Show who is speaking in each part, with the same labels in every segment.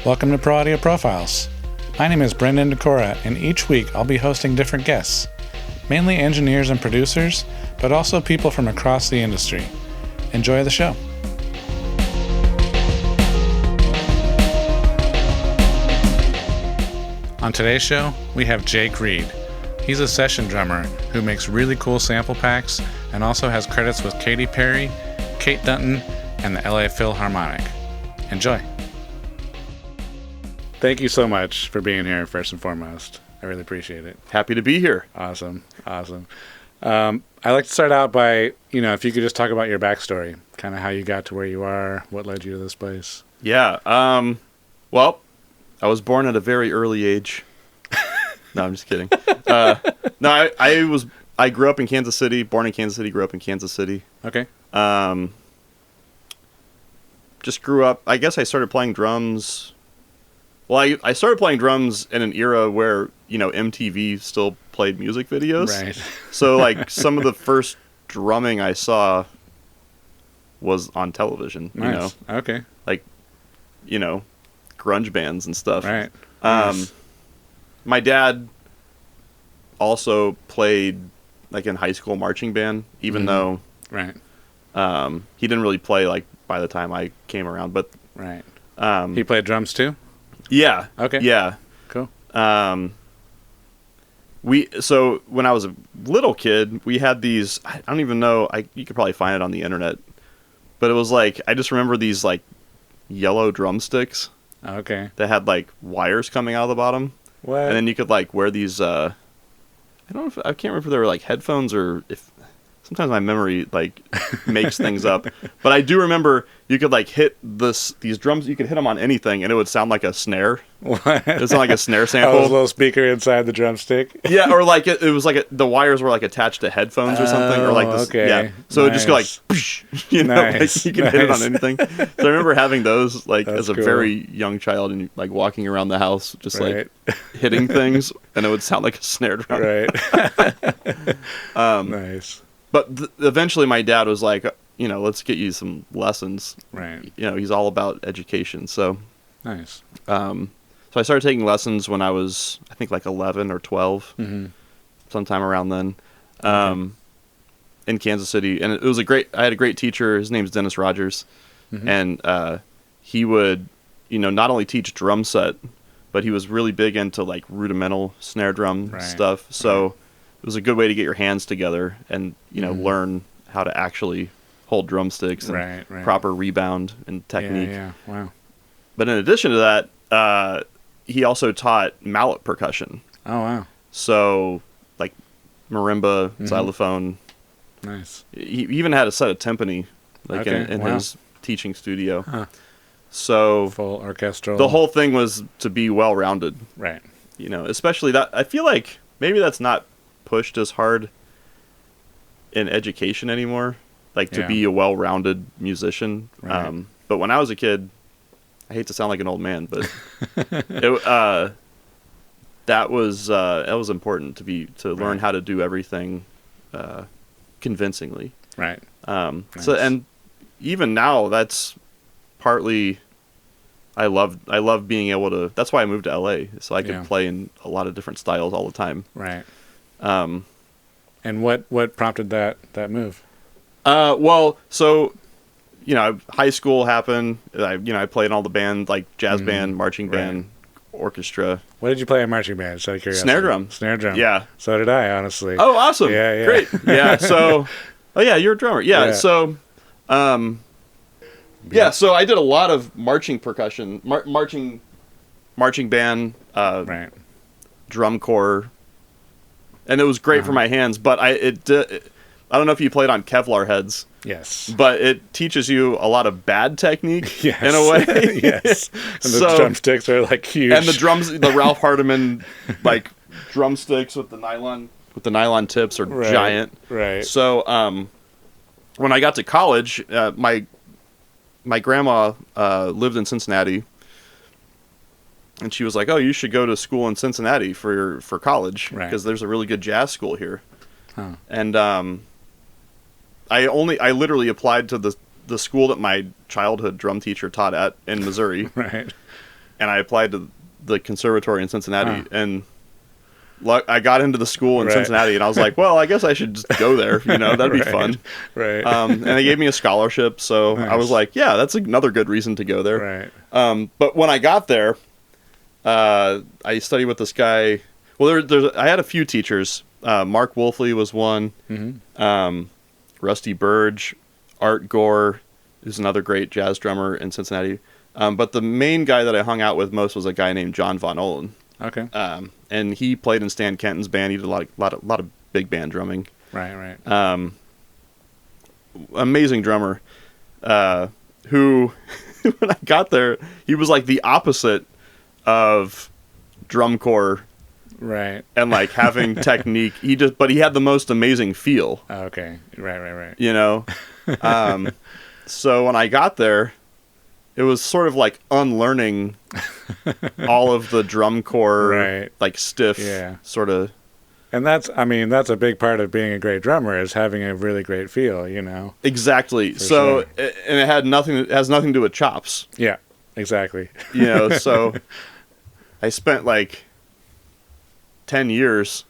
Speaker 1: Welcome to Pro Audio Profiles. My name is Brendan Decora, and each week I'll be hosting different guests, mainly engineers and producers, but also people from across the industry. Enjoy the show. On today's show, we have Jake Reed. He's a session drummer who makes really cool sample packs and also has credits with Katy, Kait, Dunton, and the LA Philharmonic. Enjoy. Thank you so much for being here, first and foremost. I really appreciate it.
Speaker 2: Happy to be here.
Speaker 1: Awesome. I like to start out by, if you could just talk about your backstory, kind of how you got to where you are, what led you to this place.
Speaker 2: Yeah. Well, I was born at a very early age. No, I'm just kidding. I grew up in Kansas City, born in Kansas City, grew up in Kansas City.
Speaker 1: Okay.
Speaker 2: Just grew up, I guess I started playing drums. Well, I started playing drums in an era where, MTV still played music videos.
Speaker 1: Right.
Speaker 2: So, some of the first drumming I saw was on television,
Speaker 1: Nice. Okay.
Speaker 2: Grunge bands and stuff.
Speaker 1: Right.
Speaker 2: Nice. My dad also played, in high school marching band, even though
Speaker 1: Right.
Speaker 2: He didn't really play, by the time I came around, but...
Speaker 1: Right. He played drums, too?
Speaker 2: Yeah.
Speaker 1: Okay.
Speaker 2: Yeah.
Speaker 1: Cool.
Speaker 2: So when I was a little kid, we had these, I don't even know, you could probably find it on the internet, but it was I just remember these yellow drumsticks
Speaker 1: Okay.
Speaker 2: that had wires coming out of the bottom.
Speaker 1: What?
Speaker 2: And then you could wear these, I can't remember if they were headphones or if, sometimes my memory makes things up, but I do remember you could hit these drums. You could hit them on anything, and it would sound like a snare.
Speaker 1: What?
Speaker 2: It would sound like a snare sample.
Speaker 1: Oh, a little speaker inside the drumstick.
Speaker 2: Yeah, or it was the wires were attached to headphones or something, or this.
Speaker 1: Okay.
Speaker 2: Yeah, so it would just go poosh,
Speaker 1: Nice.
Speaker 2: you can hit it on anything. So I remember having those as a
Speaker 1: cool.
Speaker 2: very young child and walking around the house just
Speaker 1: Right.
Speaker 2: hitting things, and it would sound like a snare drum.
Speaker 1: Right. Nice.
Speaker 2: But eventually my dad was let's get you some lessons.
Speaker 1: Right.
Speaker 2: He's all about education. So,
Speaker 1: Nice.
Speaker 2: so I started taking lessons when I was, I think 11 or 12, sometime around then, in Kansas City. And it was I had a great teacher. His name's Dennis Rogers. And, he would, not only teach drum set, but he was really big into rudimental snare drum stuff. So, it was a good way to get your hands together and, learn how to actually hold drumsticks and proper rebound and technique.
Speaker 1: Yeah. Wow.
Speaker 2: But in addition to that, he also taught mallet percussion.
Speaker 1: Oh, wow.
Speaker 2: So, marimba, xylophone.
Speaker 1: Nice.
Speaker 2: He even had a set of timpani, in
Speaker 1: wow.
Speaker 2: his teaching studio.
Speaker 1: Huh.
Speaker 2: So,
Speaker 1: Full orchestral.
Speaker 2: the whole thing was to be well-rounded.
Speaker 1: Right.
Speaker 2: Especially that, I feel maybe that's not pushed as hard in education anymore, to be a well-rounded musician.
Speaker 1: Right.
Speaker 2: But when I was a kid, I hate to sound like an old man, but that was important to learn how to do everything convincingly.
Speaker 1: Right.
Speaker 2: Nice.
Speaker 1: So,
Speaker 2: and even now, that's partly I love being able to. That's why I moved to LA, so I could play in a lot of different styles all the time.
Speaker 1: Right. And what prompted that move?
Speaker 2: Well, so, high school happened. I played in all the bands, jazz band, marching band, orchestra.
Speaker 1: What did you play in marching band? Just out of curiosity.
Speaker 2: Snare drum.
Speaker 1: Yeah.
Speaker 2: Yeah.
Speaker 1: So did I, honestly.
Speaker 2: Oh, awesome.
Speaker 1: Yeah.
Speaker 2: Great. Yeah. So, you're a drummer. Yeah. So, so I did a lot of marching percussion, marching band, drum corps. And it was great for my hands, but I don't know if you played on Kevlar heads.
Speaker 1: Yes.
Speaker 2: But it teaches you a lot of bad technique in a way.
Speaker 1: Yes. And the drumsticks are huge.
Speaker 2: And the Ralph Hardiman drumsticks with the nylon tips are giant.
Speaker 1: Right.
Speaker 2: So when I got to college, my grandma lived in Cincinnati. And she was like, "Oh, you should go to school in Cincinnati for college because there's a really good jazz school here."
Speaker 1: Huh.
Speaker 2: And I literally applied to the school that my childhood drum teacher taught at in Missouri.
Speaker 1: Right.
Speaker 2: and I applied to the conservatory in Cincinnati, and I got into the school in Cincinnati, and I was like, well, I guess I should just go there. You know, that'd be fun.
Speaker 1: Right.
Speaker 2: And they gave me a scholarship, so I was like, yeah, that's another good reason to go there.
Speaker 1: Right.
Speaker 2: But when I got there, I studied with this guy. Well, I had a few teachers. Mark Wolfley was one. Mm-hmm. Rusty Burge, Art Gore is another great jazz drummer in Cincinnati. But the main guy that I hung out with most was a guy named John Von Olen.
Speaker 1: Okay.
Speaker 2: And he played in Stan Kenton's band. He did a lot of big band drumming.
Speaker 1: Right.
Speaker 2: Amazing drummer. Who, when I got there, he was like the opposite of drum corps.
Speaker 1: Right.
Speaker 2: And like having technique. But he had the most amazing feel.
Speaker 1: Okay. Right.
Speaker 2: You know? So when I got there, it was sort of like unlearning all of the drum corps, like stiff sort of.
Speaker 1: And that's a big part of being a great drummer, is having a really great feel, you know.
Speaker 2: Exactly. So, and it has nothing to do with chops.
Speaker 1: Yeah, exactly.
Speaker 2: You know, so I spent like 10 years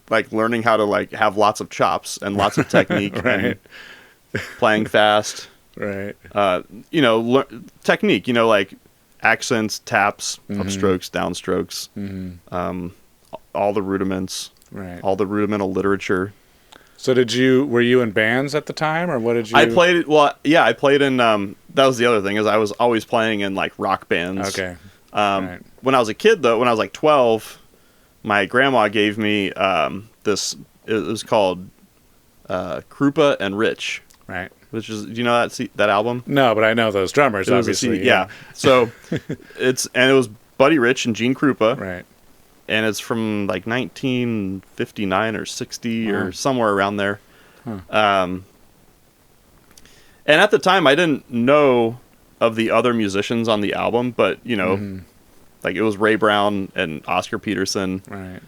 Speaker 2: like learning how to like have lots of chops and lots of technique and playing fast.
Speaker 1: Right.
Speaker 2: You know, technique, you know, like accents, taps, upstrokes, downstrokes, all the rudiments, all the rudimental literature.
Speaker 1: So were you in bands at the time, or what did you?
Speaker 2: I played in, that was the other thing, is I was always playing in like rock bands.
Speaker 1: Okay.
Speaker 2: When I was a kid though, when I was like 12, my grandma gave me, it was called, Krupa and Rich.
Speaker 1: Right.
Speaker 2: Which is, do you know that album?
Speaker 1: No, but I know those drummers, obviously.
Speaker 2: Yeah. So it was Buddy Rich and Gene Krupa.
Speaker 1: Right.
Speaker 2: And it's from like 1959 or 60 or somewhere around there. Huh. And at the time, I didn't know of the other musicians on the album, but you know, like it was Ray Brown and Oscar Peterson.
Speaker 1: Right.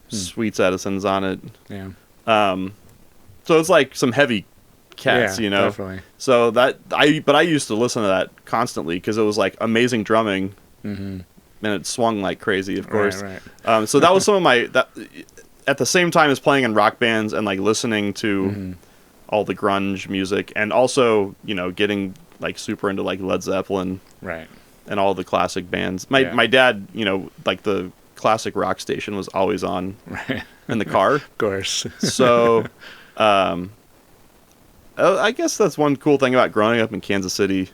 Speaker 2: Sweets Edison's on it.
Speaker 1: Yeah.
Speaker 2: So it's like some heavy cats, you know.
Speaker 1: Definitely.
Speaker 2: So I used to listen to that constantly because it was like amazing drumming, and it swung like crazy, of course. Right. So that was some of my at the same time as playing in rock bands and like listening to all the grunge music, and also, you know, getting like super into like Led Zeppelin,
Speaker 1: right,
Speaker 2: and all the classic bands. My dad, you know, like the classic rock station was always on in the car,
Speaker 1: of course.
Speaker 2: So. I guess that's one cool thing about growing up in Kansas City.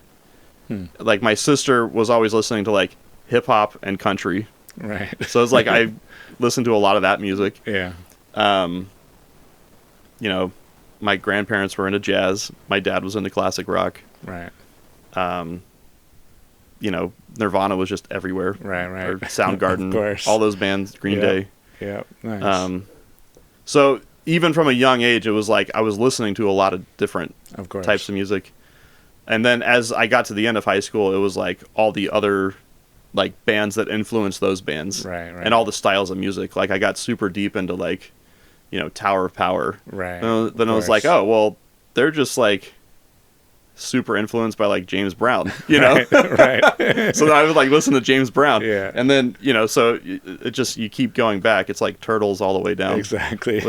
Speaker 2: Like my sister was always listening to like hip hop and country.
Speaker 1: Right.
Speaker 2: So it's like I listened to a lot of that music.
Speaker 1: Yeah.
Speaker 2: You know, my grandparents were into jazz. My dad was into classic rock.
Speaker 1: Right.
Speaker 2: You know, Nirvana was just everywhere.
Speaker 1: Right.
Speaker 2: Or Soundgarden.
Speaker 1: Of course.
Speaker 2: All those bands, Green Day.
Speaker 1: Yeah. Nice.
Speaker 2: So even from a young age, it was like I was listening to a lot of different types of music. And then as I got to the end of high school, it was like all the other like bands that influenced those bands.
Speaker 1: Right.
Speaker 2: And all the styles of music. Like I got super deep into like, you know, Tower of Power.
Speaker 1: Right.
Speaker 2: And then I was like, oh, well, they're just like super influenced by like James Brown, you know?
Speaker 1: Right.
Speaker 2: So then I would like listen to James Brown.
Speaker 1: Yeah.
Speaker 2: And then, you know, so it just, you keep going back. It's like Turtles all the way down.
Speaker 1: Exactly.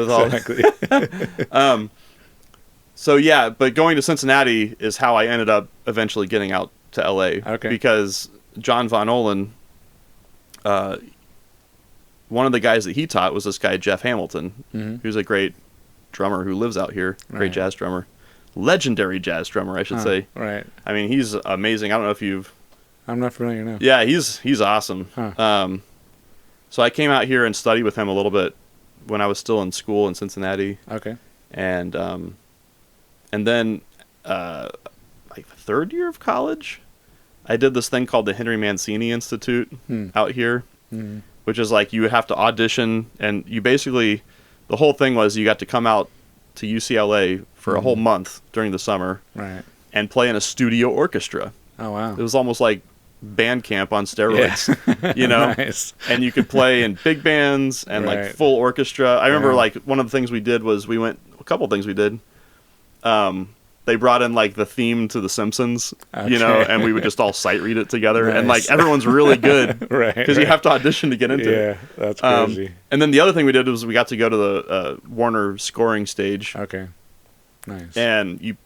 Speaker 2: So yeah, but going to Cincinnati is how I ended up eventually getting out to LA.
Speaker 1: Okay.
Speaker 2: Because John Von Olen, one of the guys that he taught was this guy, Jeff Hamilton, who's a great drummer who lives out here, great jazz drummer. Legendary jazz drummer, I should say.
Speaker 1: Right.
Speaker 2: I mean, he's amazing. I don't know if you've...
Speaker 1: I'm not familiar now.
Speaker 2: Yeah, he's awesome.
Speaker 1: Huh.
Speaker 2: So I came out here and studied with him a little bit when I was still in school in Cincinnati.
Speaker 1: Okay.
Speaker 2: And then like the third year of college, I did this thing called the Henry Mancini Institute out here, which is like you would have to audition, and you basically, the whole thing was you got to come out to UCLA for a whole month during the summer,
Speaker 1: right,
Speaker 2: and play in a studio orchestra.
Speaker 1: Oh wow!
Speaker 2: It was almost like band camp on steroids, you know.
Speaker 1: Nice.
Speaker 2: And you could play in big bands and like full orchestra. I remember like one of the things we did was a couple things we did. they brought in like the theme to The Simpsons, you know, and we would just all sight read it together.
Speaker 1: Nice.
Speaker 2: And like everyone's really good,
Speaker 1: Right?
Speaker 2: Because you have to audition to get into it.
Speaker 1: Yeah, that's crazy.
Speaker 2: And then the other thing we did was we got to go to the Warner scoring stage.
Speaker 1: Okay, nice.
Speaker 2: And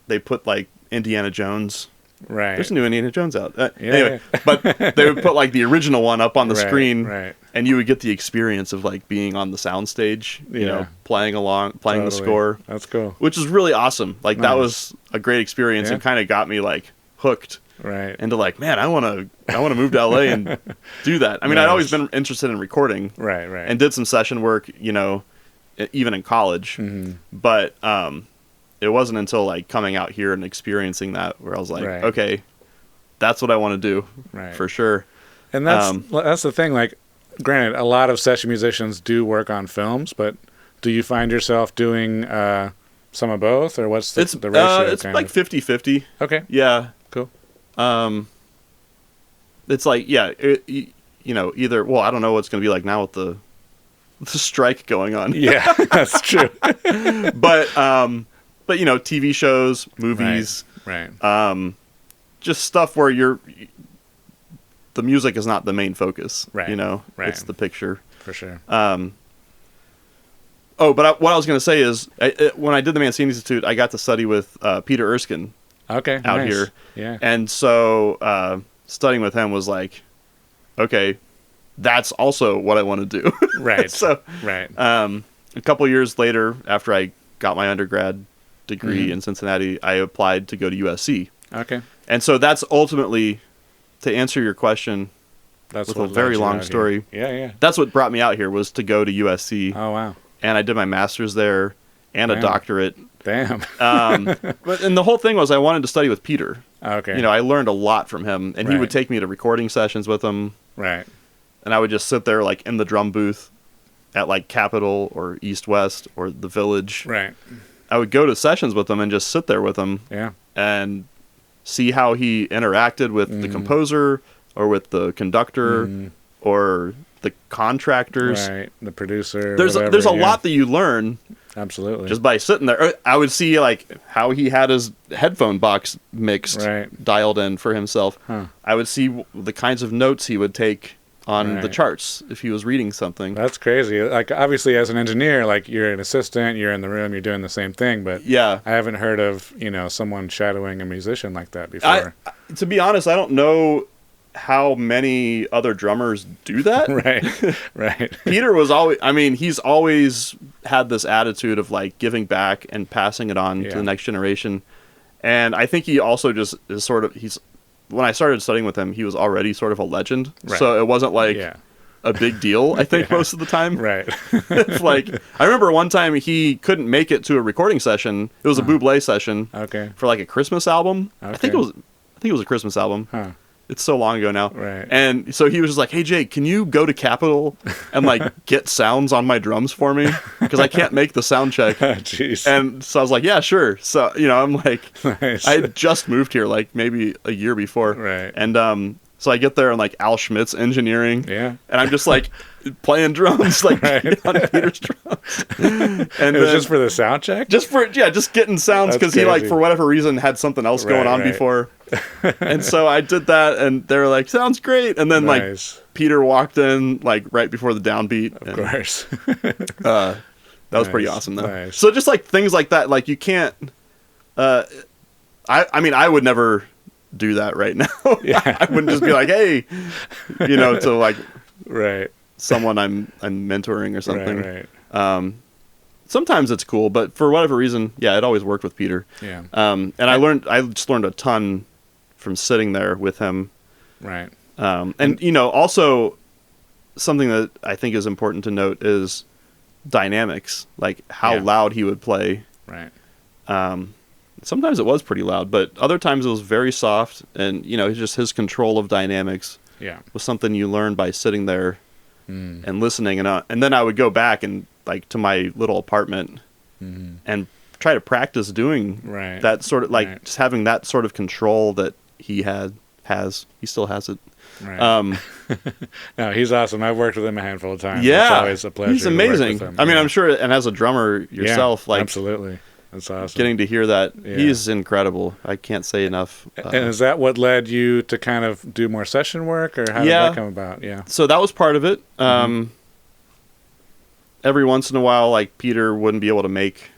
Speaker 2: they put like Indiana Jones.
Speaker 1: Right.
Speaker 2: There's a new Indiana Jones out.
Speaker 1: Yeah.
Speaker 2: Anyway, but they would put like the original one up on the
Speaker 1: Right,
Speaker 2: screen,
Speaker 1: right.
Speaker 2: and you would get the experience of like being on the sound stage, you know, playing the
Speaker 1: Totally.
Speaker 2: score.
Speaker 1: That's cool.
Speaker 2: Which is really awesome. Like that was a great experience and kind of got me like hooked.
Speaker 1: Right.
Speaker 2: Into like, man, I want to move to LA and do that. I mean, I'd always been interested in recording.
Speaker 1: Right.
Speaker 2: And did some session work, you know, even in college.
Speaker 1: Mm-hmm.
Speaker 2: But it wasn't until like coming out here and experiencing that where I was like, okay, that's what I want to do, for sure.
Speaker 1: And that's the thing. Like, granted, a lot of session musicians do work on films, but do you find yourself doing some of both, or what's the ratio?
Speaker 2: It's like 50-50.
Speaker 1: Okay.
Speaker 2: Yeah.
Speaker 1: Cool.
Speaker 2: It's like you know, either. Well, I don't know what's going to be like now with the strike going on.
Speaker 1: Yeah, that's true.
Speaker 2: but you know, TV shows, movies,
Speaker 1: right.
Speaker 2: Just stuff where the music is not the main focus,
Speaker 1: right?
Speaker 2: You know, it's the picture.
Speaker 1: For sure.
Speaker 2: What I was going to say is, when I did the Mancini Institute, I got to study with Peter Erskine.
Speaker 1: Okay,
Speaker 2: out
Speaker 1: nice.
Speaker 2: here,
Speaker 1: yeah.
Speaker 2: And so studying with him was like, okay, that's also what I want to do.
Speaker 1: Right.
Speaker 2: So,
Speaker 1: right.
Speaker 2: A couple years later, after I got my undergrad degree in Cincinnati, I applied to go to USC.
Speaker 1: Okay.
Speaker 2: And so that's ultimately, to answer your question,
Speaker 1: That's
Speaker 2: with
Speaker 1: what
Speaker 2: a very
Speaker 1: led you
Speaker 2: long
Speaker 1: out
Speaker 2: story.
Speaker 1: here. Yeah.
Speaker 2: That's what brought me out here, was to go to USC.
Speaker 1: Oh, wow.
Speaker 2: And I did my master's there and a doctorate.
Speaker 1: Damn.
Speaker 2: And the whole thing was I wanted to study with Peter.
Speaker 1: Okay.
Speaker 2: You know, I learned a lot from him, and he would take me to recording sessions with him.
Speaker 1: Right.
Speaker 2: And I would just sit there like in the drum booth at like Capitol or East West or the Village.
Speaker 1: Right.
Speaker 2: I would go to sessions with him and just sit there with him.
Speaker 1: Yeah.
Speaker 2: And see how he interacted with the composer or with the conductor or the contractors.
Speaker 1: Right. The producer.
Speaker 2: There's a lot that you learn.
Speaker 1: Absolutely.
Speaker 2: Just by sitting there. I would see like how he had his headphone box mixed, dialed in for himself.
Speaker 1: Huh.
Speaker 2: I would see the kinds of notes he would take on the charts if he was reading something.
Speaker 1: That's crazy. Like, obviously, as an engineer, like, you're an assistant, you're in the room, you're doing the same thing, but I haven't heard of, someone shadowing a musician like that before.
Speaker 2: To be honest, I don't know how many other drummers do that.
Speaker 1: Right.
Speaker 2: Peter was he's always had this attitude of like giving back and passing it on to the next generation. And I think he also just is when I started studying with him, he was already sort of a legend. Right. So it wasn't like a big deal, I think, most of the time.
Speaker 1: Right.
Speaker 2: It's like, I remember one time he couldn't make it to a recording session. It was a Bublé session for like a Christmas album.
Speaker 1: Okay.
Speaker 2: I think it was a Christmas album.
Speaker 1: Huh.
Speaker 2: It's so long ago now.
Speaker 1: Right.
Speaker 2: And so he was just like, hey, Jake, can you go to Capitol and like get sounds on my drums for me? Because I can't make the sound check.
Speaker 1: Jeez.
Speaker 2: And so I was like, yeah, sure. So, I'm like,
Speaker 1: nice.
Speaker 2: I had just moved here like maybe a year before.
Speaker 1: Right.
Speaker 2: And so I get there and like Al Schmidt's engineering.
Speaker 1: Yeah.
Speaker 2: And I'm just like playing drums like on Peter's drums. And
Speaker 1: it was just for the sound check?
Speaker 2: Just getting sounds because he like for whatever reason had something else going on before. And so I did that and they were like, sounds great. And then like Peter walked in like right before the downbeat.
Speaker 1: Of course.
Speaker 2: That was pretty awesome though.
Speaker 1: Nice.
Speaker 2: So just like things like that, like you can't I would never do that right now.
Speaker 1: Yeah.
Speaker 2: I wouldn't just be like, hey, to like someone I'm mentoring or something.
Speaker 1: Right.
Speaker 2: Sometimes it's cool, but for whatever reason, it always worked with Peter.
Speaker 1: Yeah.
Speaker 2: And I just learned a ton from sitting there with him.
Speaker 1: Right.
Speaker 2: And also something that I think is important to note is dynamics, like how loud he would play.
Speaker 1: Right.
Speaker 2: Sometimes it was pretty loud, but other times it was very soft, and just his control of dynamics was something you learned by sitting there and listening, and then I would go back and like to my little apartment and try to practice doing that sort of just having that sort of control that he still has it.
Speaker 1: Right. No, he's awesome. I've worked with him a handful of times.
Speaker 2: Yeah,
Speaker 1: it's always a pleasure.
Speaker 2: He's amazing.
Speaker 1: To work with him.
Speaker 2: I mean, I'm sure, and as a drummer yourself, like
Speaker 1: absolutely. That's awesome.
Speaker 2: Getting to hear that.
Speaker 1: Yeah.
Speaker 2: He's incredible. I can't say enough.
Speaker 1: And is that what led you to kind of do more session work, or how did that come about? Yeah.
Speaker 2: So that was part of it. Every once in a while, like, Peter wouldn't be able to make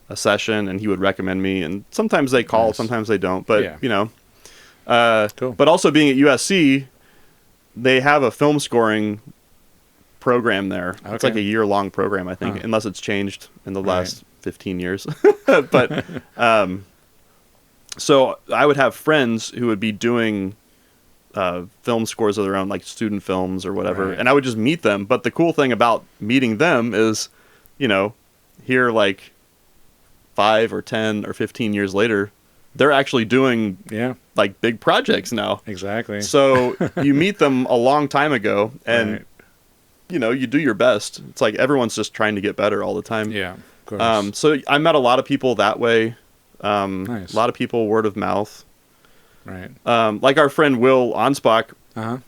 Speaker 2: a session, and he would recommend me. And sometimes they call, sometimes they don't. But, you know. Cool. But also being at USC, they have a film scoring program there. Okay. It's like a year-long program, I think, unless it's changed in the last 15 years. But so I would have friends who would be doing film scores of their own, like student films or whatever, and I would just meet them. But the cool thing about meeting them is, you know, here like 5 or 10 or 15 years later, they're actually doing like big projects now.
Speaker 1: Exactly.
Speaker 2: So you meet them a long time ago, and you know, you do your best. It's like everyone's just trying to get better all the time.
Speaker 1: Yeah, of course.
Speaker 2: So I met a lot of people that way.
Speaker 1: Nice.
Speaker 2: A lot of people word of mouth.
Speaker 1: Right.
Speaker 2: Like our friend Will Onspach.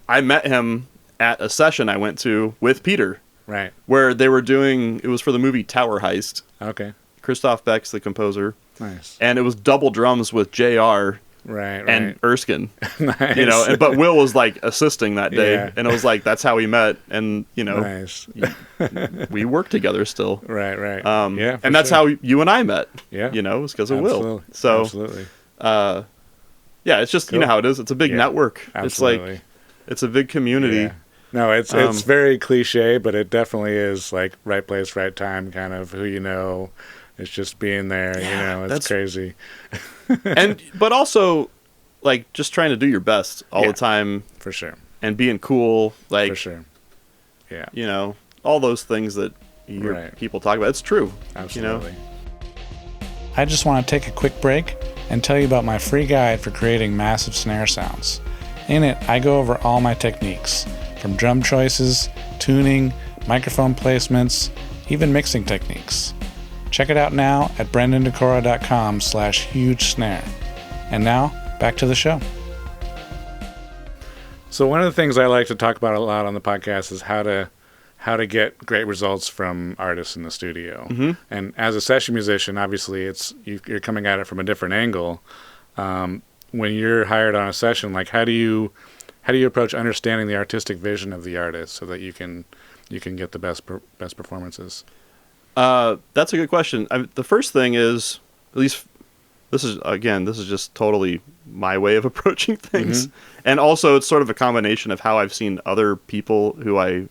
Speaker 2: I met him at a session I went to with Peter.
Speaker 1: Right.
Speaker 2: Where they were doing, it was for the movie Tower Heist.
Speaker 1: Okay.
Speaker 2: Christoph Beck's the composer.
Speaker 1: Nice.
Speaker 2: And it was double drums with JR.
Speaker 1: Right.
Speaker 2: And Erskine.
Speaker 1: Nice.
Speaker 2: You know, but Will was like assisting that day, and it was like that's how we met, and you know, we work together still.
Speaker 1: Right.
Speaker 2: Yeah, and that's how you and I met.
Speaker 1: Yeah,
Speaker 2: you know, it was because of Will. So
Speaker 1: absolutely.
Speaker 2: Yeah, it's just you know how it is. It's a big network.
Speaker 1: Absolutely.
Speaker 2: It's like it's a big community.
Speaker 1: Yeah. No, it's very cliche, but it definitely is like right place, right time, kind of who you know. It's just being there, you know, it's crazy. But also, like, just trying to do your best all the time. For sure. And being cool, like... For sure. Yeah. You know, all those things that you hear people talk about. It's true. Absolutely. You know? I just want to take a quick break and tell you about my free guide for creating massive snare sounds. In it, I go over all my techniques, from drum choices, tuning, microphone placements, even mixing techniques. Check it out now at brendandecora.com/hugesnare. And now, back to the show. So one of the things I like to talk about a lot on the podcast is how to get great results from artists in the studio. Mm-hmm. And as a session musician, obviously you're coming at it from a different angle. When you're hired on a session, like how do you approach understanding the artistic vision of the artist so that you can get the best performances? That's a good question. The first thing is, at least this is just totally my way of approaching things. Mm-hmm. And also it's sort of a combination of how I've seen other people who I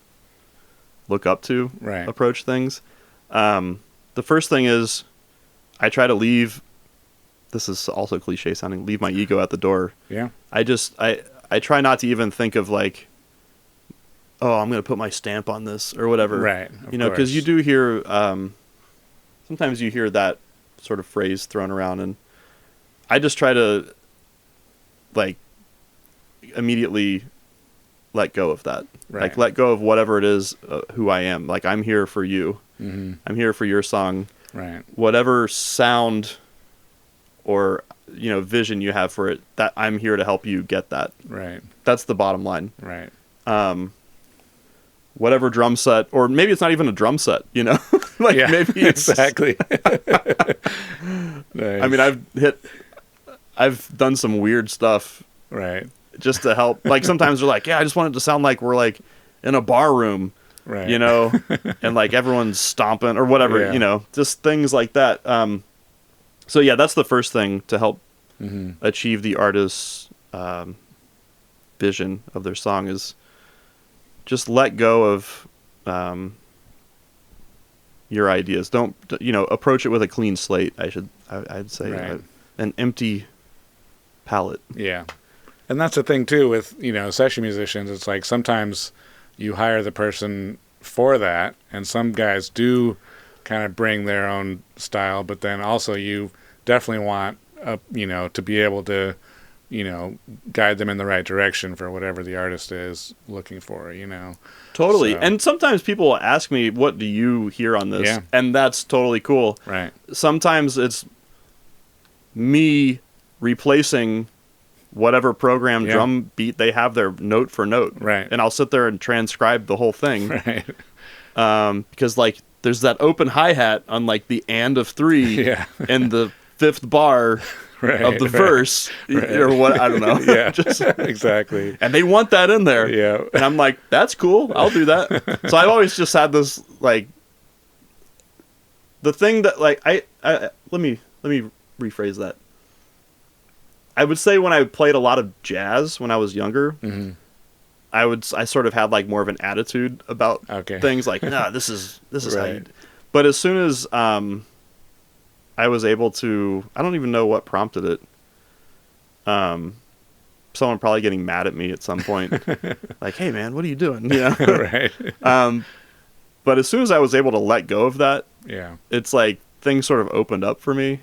Speaker 1: look up to approach things. The first thing is I try to leave, this is also cliche sounding, leave my ego at the door. Yeah. I try not to even think of like, oh, I'm going to put my stamp on this or whatever. Right. You know, because you do hear, sometimes you hear that sort of phrase thrown around, and I just try to, like, immediately let go of that. Right. Like, let go of whatever it is, who I am. Like, I'm here for you. Mm-hmm. I'm here for your song. Right. Whatever sound or, you know, vision you have for it, that I'm here to help you get that. Right. That's the bottom line. Right. Whatever drum set, or maybe it's not even a drum set, you know? Like maybe it's exactly. Nice. I mean, I've done some weird stuff, right? Just to help. Like sometimes they're like, yeah, I just want it to sound like we're like in a bar room, right? You know, and like everyone's stomping or whatever, you know, just things like that. So yeah, that's the first thing to help achieve the artist's vision of their song is just let go of your ideas. Don't, you know, approach it with a clean slate. I'd say an empty palette. Yeah. And that's the thing too with, you know, session musicians. It's like sometimes you hire the person for that, and some guys do kind of bring their own style, but then also you definitely want, you know, to be able to, you know, guide them in the right direction for whatever the artist is looking for, you know. Totally. So. And sometimes people ask me, what do you hear on this? Yeah. And that's totally cool. Right. Sometimes it's me replacing whatever program drum beat they have there note for note. Right. And I'll sit there and transcribe the whole thing. Right. Because like
Speaker 2: there's that open hi-hat on like the and of 3
Speaker 1: Yeah.
Speaker 2: and the 5th bar of the verse or what, I don't know.
Speaker 1: Yeah, exactly.
Speaker 2: And they want that in there.
Speaker 1: Yeah.
Speaker 2: And I'm like, that's cool. I'll do that. So I've always just had this, like, the thing that, like, let me rephrase that. I would say when I played a lot of jazz when I was younger,
Speaker 1: Mm-hmm.
Speaker 2: I sort of had like more of an attitude about things, like, nah, this is how you. But as soon as I was able to, I don't even know what prompted it. Someone probably getting mad at me at some point, like, "Hey man, what are you doing?" You know?
Speaker 1: Right.
Speaker 2: But as soon as I was able to let go of that,
Speaker 1: Yeah.
Speaker 2: it's like things sort of opened up for me.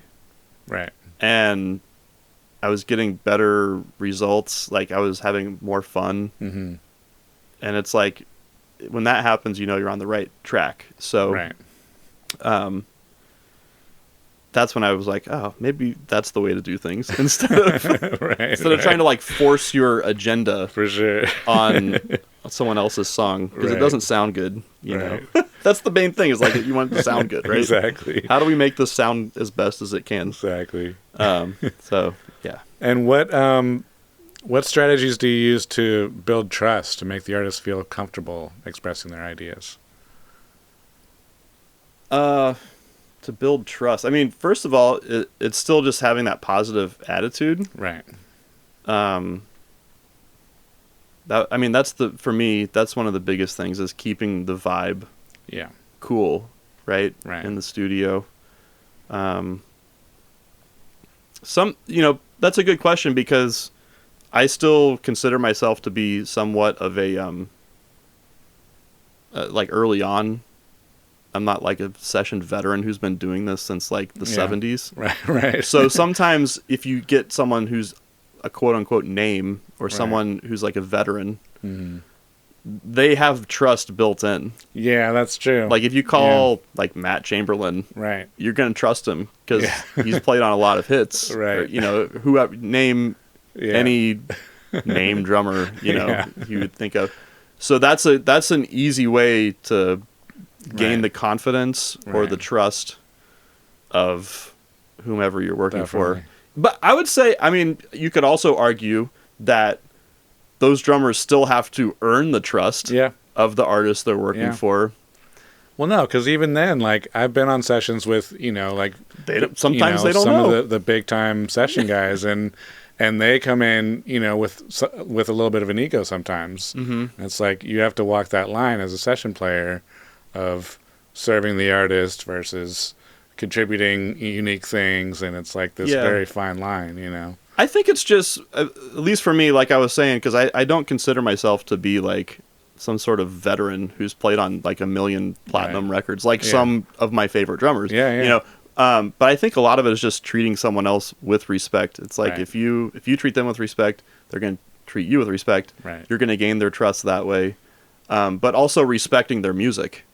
Speaker 1: Right.
Speaker 2: And I was getting better results. Like, I was having more fun.
Speaker 1: Mm-hmm.
Speaker 2: And it's like, when that happens, you know you're on the right track. So,
Speaker 1: Right.
Speaker 2: That's when I was like, oh, maybe that's the way to do things instead of trying to like force your agenda
Speaker 1: for sure
Speaker 2: on someone else's song, because it doesn't sound good. You know, that's the main thing, is like, you want it to sound good, right?
Speaker 1: Exactly.
Speaker 2: How do we make this sound as best as it can?
Speaker 1: Exactly.
Speaker 2: So yeah.
Speaker 1: And what strategies do you use to build trust, to make the artist feel comfortable expressing their ideas?
Speaker 2: To build trust, I mean, first of all, it's still just having that positive attitude.
Speaker 1: Right.
Speaker 2: For me, that's one of the biggest things, is keeping the vibe cool, right? In the studio. That's a good question, because I still consider myself to be somewhat of a like, early on. I'm not like a session veteran who's been doing this since like the 70s.
Speaker 1: Right.
Speaker 2: So sometimes if you get someone who's a quote unquote name, or someone who's like a veteran,
Speaker 1: mm-hmm.
Speaker 2: they have trust built in.
Speaker 1: Yeah, that's true.
Speaker 2: Like, if you call like Matt Chamberlain,
Speaker 1: right,
Speaker 2: you're going to trust him, because he's played on a lot of hits.
Speaker 1: Right.
Speaker 2: Or, you know, name any name drummer, you know, you would think of. So that's an easy way to gain the confidence or the trust of whomever you're working for. But I would say, I mean, you could also argue that those drummers still have to earn the trust of the artist they're working for.
Speaker 1: Well, no, because even then, like, I've been on sessions with, you know, like,
Speaker 2: sometimes they don't
Speaker 1: some
Speaker 2: know.
Speaker 1: of the big time session guys, and they come in, you know, with a little bit of an ego sometimes. Mm-hmm. It's like, you have to walk that line as a session player of serving the artist versus contributing unique things, and it's like this very fine line, you know.
Speaker 2: I think it's just, at least for me, like I was saying, because I don't consider myself to be like some sort of veteran who's played on like 1 million platinum records, like some of my favorite drummers. You know, but I think a lot of it is just treating someone else with respect. It's like, if you treat them with respect, they're going to treat you with respect. You're going to gain their trust that way, but also respecting their music.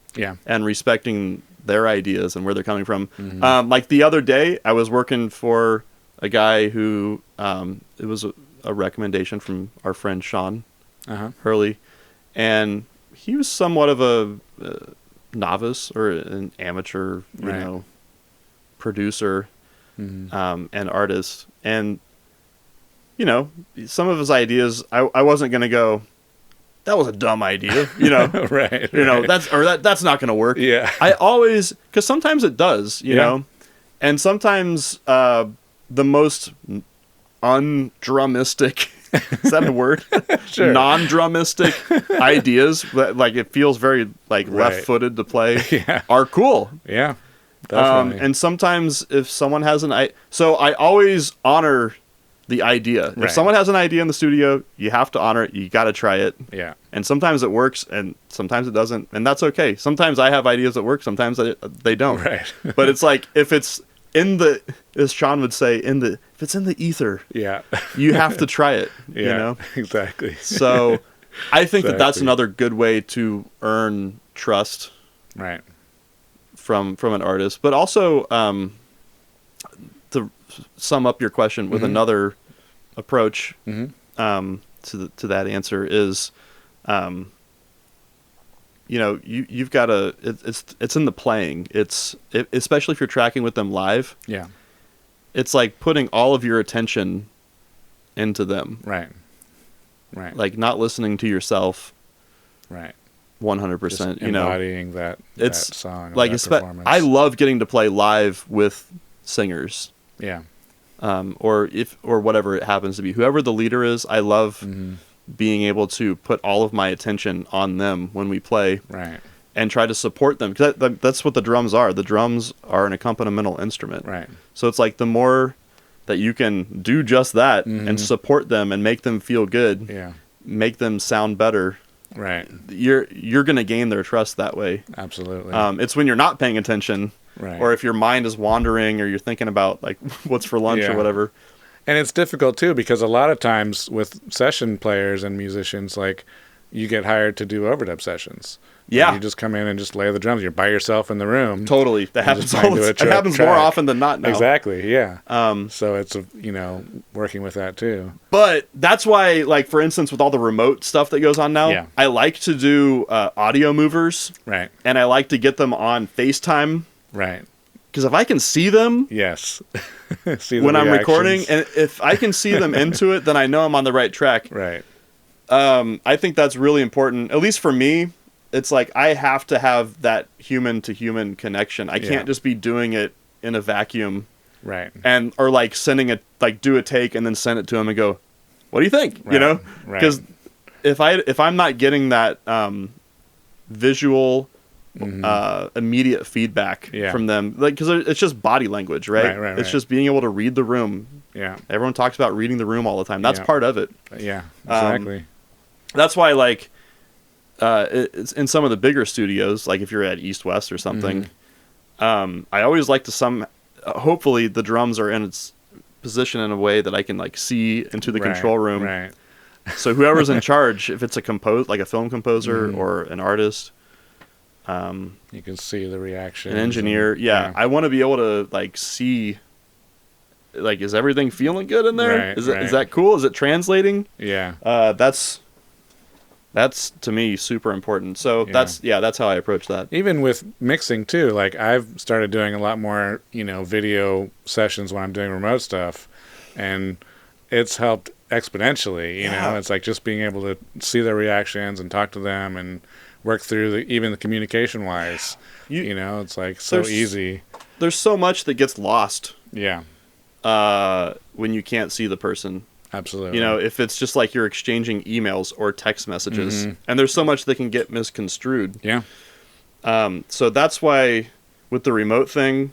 Speaker 2: And respecting their ideas and where they're coming from. Mm-hmm. Like the other day, I was working for a guy who, it was a recommendation from our friend Sean Hurley, and he was somewhat of a novice or an amateur, you know, producer and artist. And, you know, some of his ideas, I wasn't going to go, that was a dumb idea, you know. You know, that's not going to work. I always, because sometimes it does, you know, and sometimes the most undrumistic, is that a word? Non-drumistic ideas, like, it feels very like left-footed to play, are cool. Definitely. And sometimes if someone has so I always honor the idea. If someone has an idea in the studio, you have to honor it. You got to try it. And sometimes it works, and sometimes it doesn't, and that's okay. Sometimes I have ideas that work, sometimes they don't. But it's like, if it's in the, as Sean would say, if it's in the ether, you have to try it. You know,
Speaker 1: exactly.
Speaker 2: So I think that's another good way to earn trust, from an artist. But also, to sum up your question with another approach to that answer is, you've got to, it's in the playing. Especially if you're tracking with them live.
Speaker 1: Yeah.
Speaker 2: It's like putting all of your attention into them.
Speaker 1: Right. Right.
Speaker 2: Like not listening to yourself.
Speaker 1: Right.
Speaker 2: 100%.
Speaker 1: Embodying that song.
Speaker 2: Like
Speaker 1: that performance.
Speaker 2: I love getting to play live with singers.
Speaker 1: Yeah.
Speaker 2: Or whatever it happens to be. Whoever the leader is, I love being able to put all of my attention on them when we play.
Speaker 1: Right.
Speaker 2: And try to support them. 'Cause that's what the drums are. The drums are an accompanimental instrument.
Speaker 1: Right.
Speaker 2: So it's like the more that you can do just that and support them and make them feel good, make them sound better.
Speaker 1: Right.
Speaker 2: You're going to gain their trust that way.
Speaker 1: Absolutely.
Speaker 2: It's when you're not paying attention,
Speaker 1: right.
Speaker 2: or if your mind is wandering, or you're thinking about like what's for lunch or whatever.
Speaker 1: And it's difficult too, because a lot of times with session players and musicians, like you get hired to do overdub sessions.
Speaker 2: Yeah.
Speaker 1: You just come in and just lay the drums. You're by yourself in the room.
Speaker 2: Totally. That happens it happens more often than not now.
Speaker 1: Exactly, yeah. So it's, working with that too.
Speaker 2: But that's why, like, for instance, with all the remote stuff that goes on now, I like to do audio movers.
Speaker 1: Right.
Speaker 2: And I like to get them on FaceTime.
Speaker 1: Right.
Speaker 2: Because if I can see them.
Speaker 1: Yes.
Speaker 2: When I'm recording, and if I can see them into it, then I know I'm on the right track.
Speaker 1: Right.
Speaker 2: I think that's really important, at least for me. It's like I have to have that human to human connection. I can't just be doing it in a vacuum.
Speaker 1: Right.
Speaker 2: Or like do a take and then send it to him and go, what do you think?
Speaker 1: Right.
Speaker 2: Because if I'm not getting that visual immediate feedback from them, like, because it's just body language, right? It's just being able to read the room.
Speaker 1: Yeah.
Speaker 2: Everyone talks about reading the room all the time. That's part of it.
Speaker 1: Yeah, exactly.
Speaker 2: That's why, like, it's in some of the bigger studios, like if you're at East West or something, I always like to hopefully the drums are in its position in a way that I can like see into the control room.
Speaker 1: Right.
Speaker 2: So whoever's in charge, if it's like a film composer or an artist,
Speaker 1: you can see the reaction.
Speaker 2: An engineer. I want to be able to like see, like, is everything feeling good in there?
Speaker 1: Right,
Speaker 2: is that cool? Is it translating?
Speaker 1: Yeah.
Speaker 2: That's to me super important. So that's how I approach that.
Speaker 1: Even with mixing too, like I've started doing a lot more, video sessions when I'm doing remote stuff, and it's helped exponentially. You know, it's like just being able to see their reactions and talk to them and work through even the communication wise. It's like so easy.
Speaker 2: There's so much that gets lost.
Speaker 1: Yeah.
Speaker 2: When you can't see the person.
Speaker 1: Absolutely.
Speaker 2: If it's just like you're exchanging emails or text messages, and there's so much that can get misconstrued.
Speaker 1: Yeah.
Speaker 2: So that's why with the remote thing,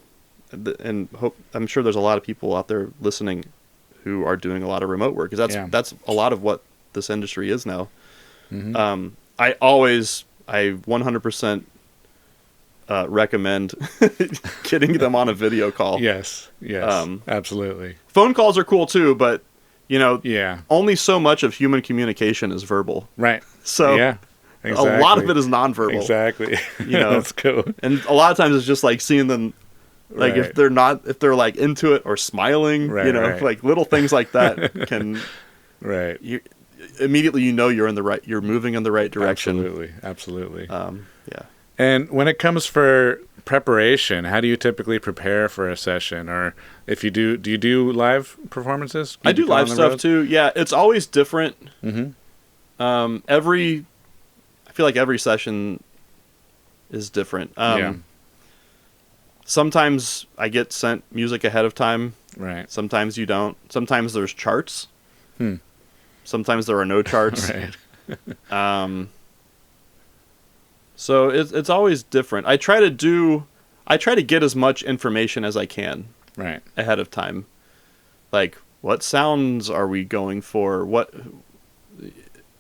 Speaker 2: and I'm sure there's a lot of people out there listening who are doing a lot of remote work, because that's a lot of what this industry is now. I 100% recommend getting them on a video call.
Speaker 1: Yes, absolutely.
Speaker 2: Phone calls are cool too, but
Speaker 1: Yeah.
Speaker 2: Only so much of human communication is verbal.
Speaker 1: Right.
Speaker 2: So
Speaker 1: yeah, exactly.
Speaker 2: A lot of it is nonverbal.
Speaker 1: Exactly. That's cool.
Speaker 2: And a lot of times it's just like seeing them, like if they're like into it or smiling, like little things like that can.
Speaker 1: Right.
Speaker 2: Immediately you're moving in the right direction.
Speaker 1: Absolutely.
Speaker 2: Yeah.
Speaker 1: And when it comes for preparation, how do you typically prepare for a session? Or if you do you do live performances?
Speaker 2: I do live stuff too. Yeah, it's always different. I feel like every session is different. Sometimes I get sent music ahead of time.
Speaker 1: Right.
Speaker 2: Sometimes you don't. Sometimes there's charts. Sometimes there are no charts.
Speaker 1: Right.
Speaker 2: So it's always different. I try to get as much information as I can ahead of time. Like, what sounds are we going for?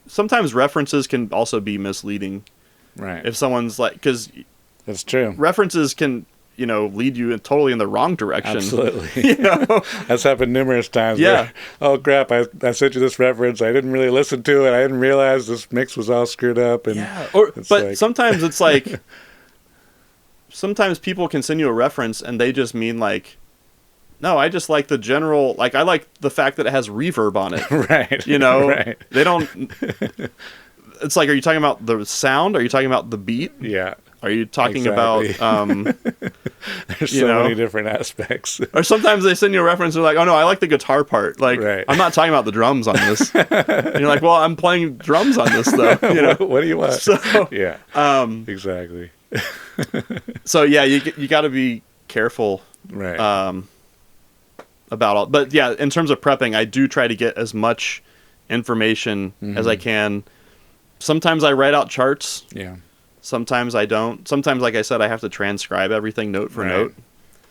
Speaker 2: Sometimes references can also be misleading.
Speaker 1: Right.
Speaker 2: If someone's like, because
Speaker 1: that's true.
Speaker 2: References can, lead you totally in the wrong direction.
Speaker 1: Absolutely. That's happened numerous times.
Speaker 2: Yeah.
Speaker 1: Where, oh crap! I sent you this reference. I didn't really listen to it. I didn't realize this mix was all screwed up. And
Speaker 2: but sometimes it's like, sometimes people can send you a reference and they just mean like, no, I just like the general. Like, I like the fact that it has reverb on it.
Speaker 1: Right.
Speaker 2: They don't. it's like, are you talking about the sound? Are you talking about the beat?
Speaker 1: Yeah.
Speaker 2: Are you talking
Speaker 1: Exactly.
Speaker 2: about,
Speaker 1: There's
Speaker 2: you
Speaker 1: so
Speaker 2: know?
Speaker 1: many different aspects.
Speaker 2: Or sometimes they send you a reference, they're like, oh no, I like the guitar part. Like,
Speaker 1: Right.
Speaker 2: I'm not talking about the drums on this. And you're like, well, I'm playing drums on this though. You know?
Speaker 1: What do you want?
Speaker 2: So,
Speaker 1: Yeah. Exactly.
Speaker 2: so yeah, you got to be careful
Speaker 1: Right.
Speaker 2: about all. But yeah, in terms of prepping, I do try to get as much information as I can. Sometimes I write out charts.
Speaker 1: Yeah.
Speaker 2: Sometimes I don't. Sometimes, like I said, I have to transcribe everything note for note.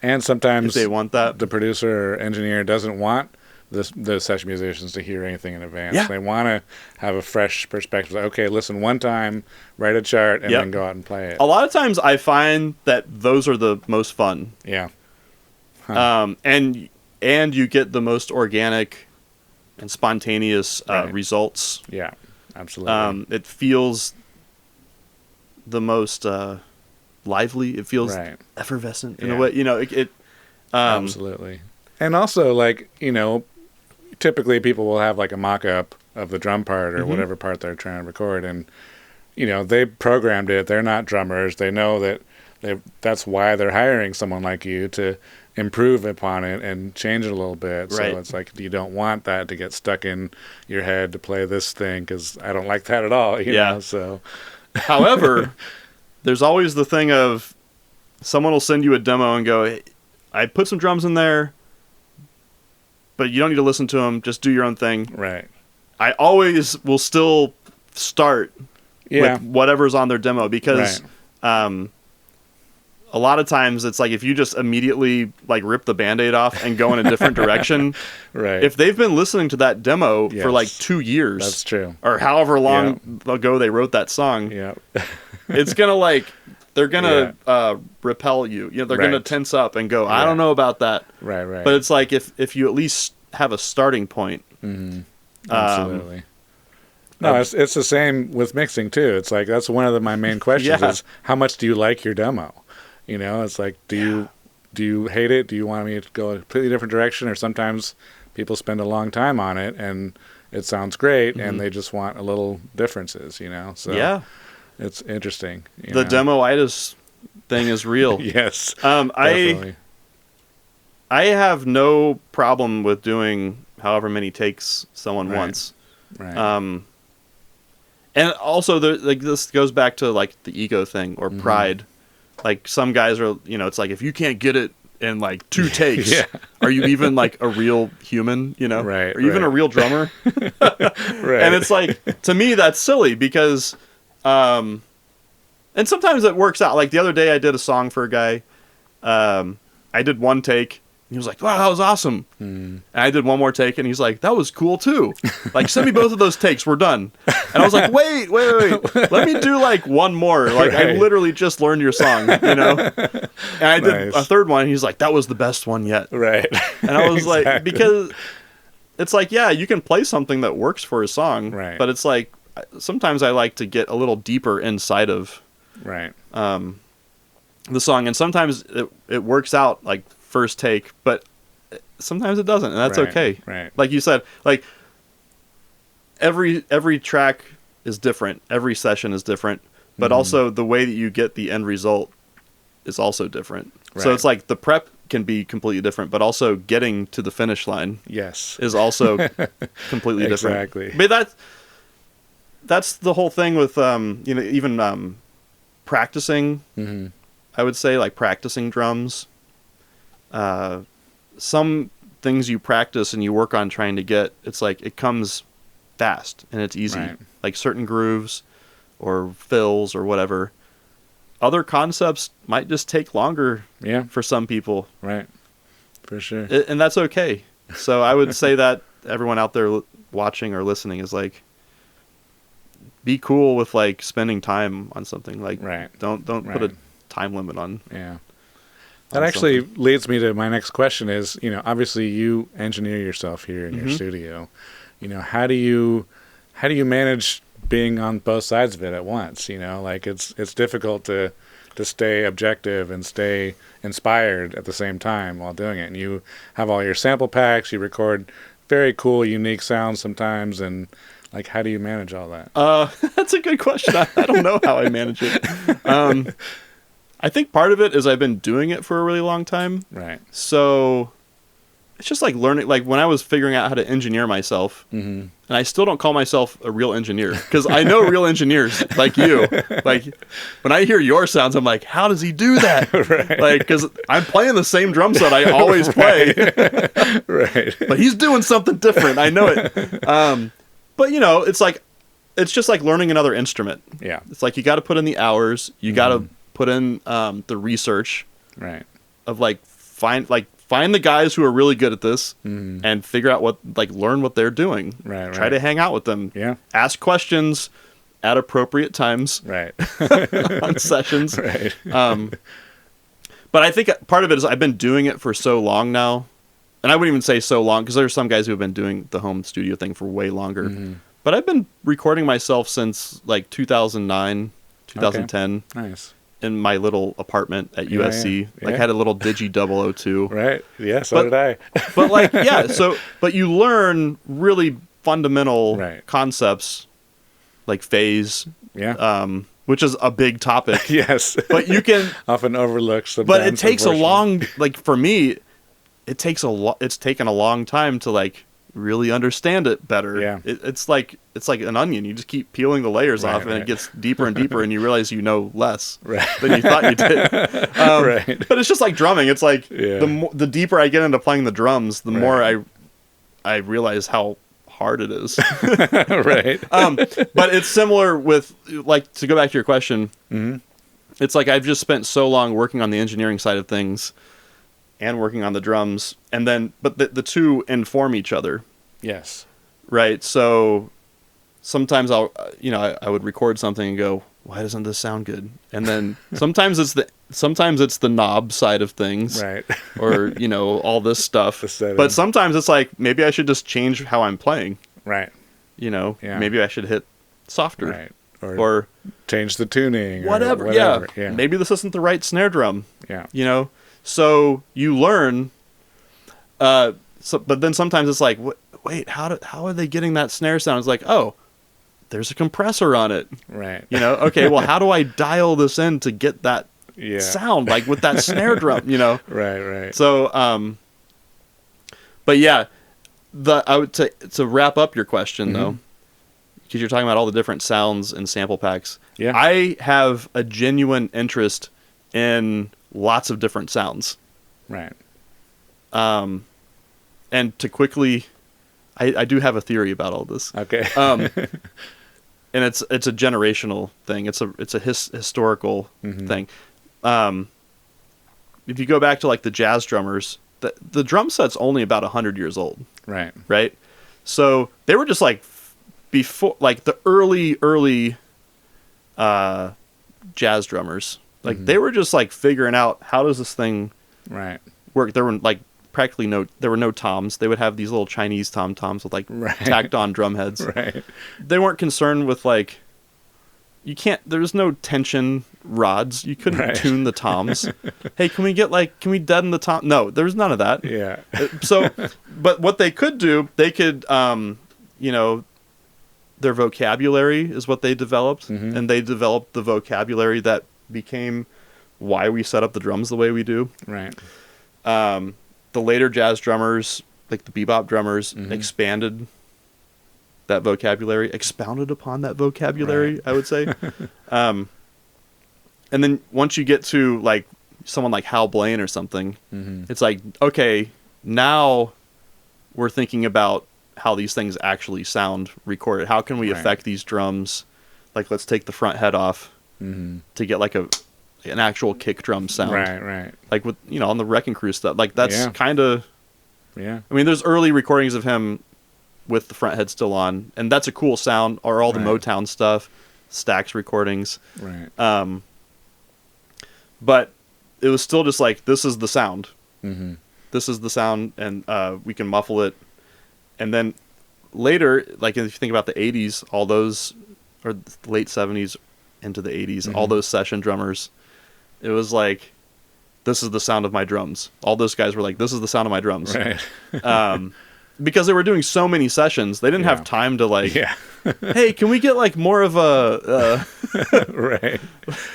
Speaker 1: And sometimes
Speaker 2: If they want that.
Speaker 1: the producer or engineer doesn't want the session musicians to hear anything in advance.
Speaker 2: Yeah.
Speaker 1: They want to have a fresh perspective. Like, okay, listen one time, write a chart, and then go out and play it.
Speaker 2: A lot of times I find that those are the most fun.
Speaker 1: Yeah.
Speaker 2: And you get the most organic and spontaneous results.
Speaker 1: Yeah, absolutely.
Speaker 2: It feels the most lively. It feels effervescent in a way. You know,
Speaker 1: absolutely. And also, like, you know, typically people will have like a mock-up of the drum part or whatever part they're trying to record, and you know, they programmed it. They're not drummers. They know that that's why they're hiring someone like you to improve upon it and change it a little bit. So it's like, you don't want that to get stuck in your head to play this thing, because I don't like that at all. You know, so.
Speaker 2: However, there's always the thing of someone will send you a demo and go, hey, I put some drums in there, but you don't need to listen to them. Just do your own thing.
Speaker 1: Right.
Speaker 2: I always will still start with whatever's on their demo, because a lot of times it's like, if you just immediately like rip the Band-Aid off and go in a different direction, if they've been listening to that demo for like 2 years,
Speaker 1: that's true,
Speaker 2: or however long ago they wrote that song, it's gonna like, they're gonna repel you. You know, they're gonna tense up and go, I don't know about that.
Speaker 1: Right.
Speaker 2: But it's like, if you at least have a starting point.
Speaker 1: Absolutely. No, it's the same with mixing too. It's like, that's one of my main questions is, how much do you like your demo? You know, it's like, do you hate it? Do you want me to go a completely different direction? Or sometimes people spend a long time on it and it sounds great and they just want a little differences, you know? So it's interesting.
Speaker 2: The demo-itis thing is real.
Speaker 1: Yes.
Speaker 2: Definitely. I have no problem with doing however many takes someone wants.
Speaker 1: Right.
Speaker 2: And also, like, this goes back to like the ego thing or pride. Like, some guys are, you know, it's like, if you can't get it in like 2 takes, are you even like a real human? You know,
Speaker 1: right?
Speaker 2: Are you even a real drummer? And it's like, to me, that's silly, because, and sometimes it works out. Like the other day, I did a song for a guy. I did 1 take. He was like, wow, that was awesome. And I did 1 more take, and he's like, that was cool too. Like, send me both of those takes. We're done. And I was like, wait. Let me do like 1 more. Like, I literally just learned your song, you know? And I did a 3rd one, and he's like, that was the best one yet.
Speaker 1: Right.
Speaker 2: And I was like, because it's like, yeah, you can play something that works for a song.
Speaker 1: Right.
Speaker 2: But it's like, sometimes I like to get a little deeper inside of the song. And sometimes it works out like first take, but sometimes it doesn't, and that's okay.
Speaker 1: Right.
Speaker 2: Like you said, like every track is different, every session is different, but also the way that you get the end result is also different. So it's like the prep can be completely different, but also getting to the finish line is also completely different.
Speaker 1: Exactly.
Speaker 2: But that's the whole thing with you know, even practicing. I would say, like, practicing drums. Some things you practice and you work on trying to get, it's like, it comes fast and it's easy. Like certain grooves or fills or whatever. Other concepts might just take longer for some people.
Speaker 1: Right. For sure.
Speaker 2: And that's okay. So I would say that everyone out there watching or listening is like, be cool with like spending time on something. Like, don't put a time limit on.
Speaker 1: That actually leads me to my next question is, you know, obviously you engineer yourself here in your studio. You know, how do you manage being on both sides of it at once? You know, like it's difficult to stay objective and stay inspired at the same time while doing it. And you have all your sample packs, you record very cool, unique sounds sometimes, and Like, how do you manage all that?
Speaker 2: That's a good question. I don't know how I manage it. I think part of it is I've been doing it for a really long time.
Speaker 1: Right.
Speaker 2: So it's just like learning, like when I was figuring out how to engineer myself, and I still don't call myself a real engineer because I know real engineers like you. Like when I hear your sounds, I'm like, how does he do that?
Speaker 1: Right.
Speaker 2: Like, because I'm playing the same drum set I always play.
Speaker 1: Right.
Speaker 2: But he's doing something different. I know it. But you know, it's just like learning another instrument.
Speaker 1: Yeah.
Speaker 2: It's like you got to put in the hours. You got to put in the research.
Speaker 1: Right.
Speaker 2: Of find the guys who are really good at this and figure out learn what they're doing.
Speaker 1: Right.
Speaker 2: Try to hang out with them.
Speaker 1: Yeah.
Speaker 2: Ask questions at appropriate times.
Speaker 1: Right.
Speaker 2: On sessions.
Speaker 1: Right.
Speaker 2: But I think part of it is I've been doing it for so long now. And I wouldn't even say so long because there are some guys who have been doing the home studio thing for way longer. But I've been recording myself since like 2009, 2010.
Speaker 1: Okay. Nice.
Speaker 2: In my little apartment at USC.
Speaker 1: Yeah.
Speaker 2: Like, I had a little Digi 002.
Speaker 1: Right. Yeah, so did I.
Speaker 2: But like, yeah, but you learn really fundamental concepts like phase.
Speaker 1: Yeah.
Speaker 2: Which is a big topic.
Speaker 1: Yes.
Speaker 2: But you can
Speaker 1: often overlooked.
Speaker 2: But it takes a long, like for me, it's taken a long time to like really understand it better.
Speaker 1: Yeah.
Speaker 2: It's like an onion. You just keep peeling the layers off, and it gets deeper and deeper, and you realize you know less than you thought you did.
Speaker 1: Right.
Speaker 2: But it's just like drumming. It's like the deeper I get into playing the drums, the more I realize how hard it is.
Speaker 1: Right.
Speaker 2: But it's similar with, like, to go back to your question. It's like I've just spent so long working on the engineering side of things and working on the drums, and then but the two inform each other. Yes. Right. So sometimes I would record something and go, why doesn't this sound good? And then sometimes it's the knob side of things, right? Or all this stuff. But sometimes it's like, maybe I should just change how I'm playing, right? Maybe I should hit softer, right? Or change the tuning, whatever. Yeah. Maybe this isn't the right snare drum. Yeah. So you learn, but then sometimes it's like, wait, how are they getting that snare sound? It's like, oh, there's a compressor on it. Right. Okay, well, how do I dial this in to get that sound, like with that snare drum, Right. So, but yeah, to wrap up your question, though, because you're talking about all the different sounds and sample packs. Yeah. I have a genuine interest in lots of different sounds. Right. And to quickly, I do have a theory about all this. Okay. And it's a generational thing. It's a historical thing. If you go back to like the jazz drummers, the drum set's only about 100 years old. Right. Right. So they were just like before, like the early jazz drummers. Like they were just like figuring out, how does this thing work? There were like there were no toms. They would have these little Chinese tom-toms with like tacked on drum heads. Right. They weren't concerned with like, there's no tension rods. You couldn't tune the toms. Hey, can we deaden the tom? No, there's none of that. Yeah. So, but what they could do, they could, their vocabulary is what they developed, and they developed the vocabulary that became why we set up the drums the way we do. Right. The later jazz drummers, like the bebop drummers, expanded that vocabulary, expounded upon that vocabulary, I would say. And then once you get to like someone like Hal Blaine or something, it's like, okay, now we're thinking about how these things actually sound recorded. How can we affect these drums? Like, let's take the front head off to get like an actual kick drum sound. Right. Like with, on the Wrecking Crew stuff. Like that's kind of, I mean, there's early recordings of him with the front head still on, and that's a cool sound, or all the Motown stuff, Stax recordings. Right. But it was still just like, this is the sound. This is the sound, and we can muffle it. And then later, like if you think about the 80s, all those, or the late 70s into the 80s, all those session drummers, it was like, this is the sound of my drums. All those guys were like, this is the sound of my drums. Right. because they were doing so many sessions, they didn't have time to like, hey, can we get like more of a
Speaker 1: right,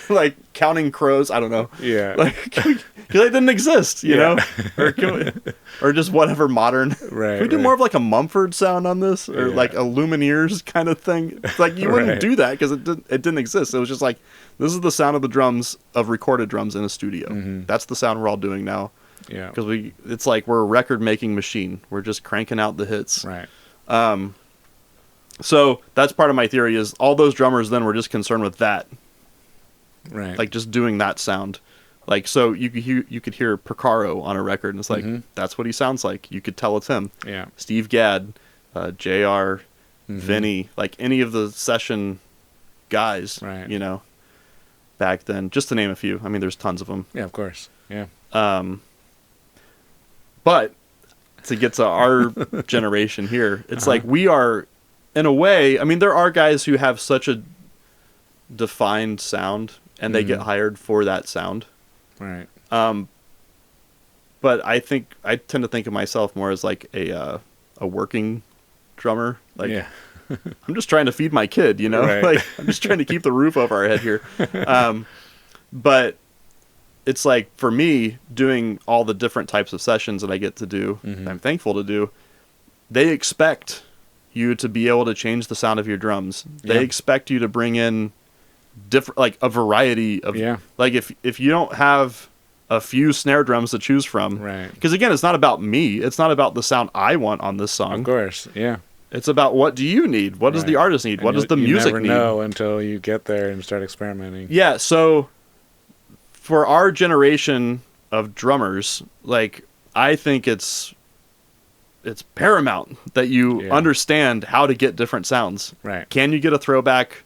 Speaker 2: like Counting Crows? I don't know.
Speaker 1: Yeah,
Speaker 2: like because they didn't exist, you know, or just whatever modern.
Speaker 1: Right.
Speaker 2: Can we do more of like a Mumford sound on this, or like a Lumineers kind of thing? It's like you wouldn't do that because it didn't exist. It was just like, this is the sound of the drums, of recorded drums in a studio. That's the sound we're all doing now.
Speaker 1: Yeah,
Speaker 2: because it's like we're a record-making machine. We're just cranking out the hits.
Speaker 1: Right.
Speaker 2: So that's part of my theory is all those drummers then were just concerned with that.
Speaker 1: Right.
Speaker 2: Like just doing that sound. Like, so you could hear Porcaro on a record, and it's like, that's what he sounds like. You could tell it's him.
Speaker 1: Yeah.
Speaker 2: Steve Gadd, JR, Vinny, like any of the session guys,
Speaker 1: right.
Speaker 2: you know, back then, just to name a few. I mean, there's tons of them.
Speaker 1: Yeah, of course. Yeah.
Speaker 2: But to get to our generation here, it's like we are, in a way, I mean, there are guys who have such a defined sound, and they get hired for that sound.
Speaker 1: Right.
Speaker 2: But I think I tend to think of myself more as like a working drummer. Like, I'm just trying to feed my kid, you know.
Speaker 1: Right.
Speaker 2: Like, I'm just trying to keep the roof over our head here. But it's like, for me, doing all the different types of sessions that I get to do, I'm thankful to do, they expect you to be able to change the sound of your drums. They expect you to bring in different, like a variety of, like if you don't have a few snare drums to choose from,
Speaker 1: right?
Speaker 2: Because again, it's not about me. It's not about the sound I want on this song.
Speaker 1: Of course, yeah.
Speaker 2: It's about what do you need? What does the artist need? What does the music need?
Speaker 1: You never know until you get there and start experimenting.
Speaker 2: Yeah, so for our generation of drummers, like, I think it's paramount that you understand how to get different sounds.
Speaker 1: Right.
Speaker 2: Can you get a throwback,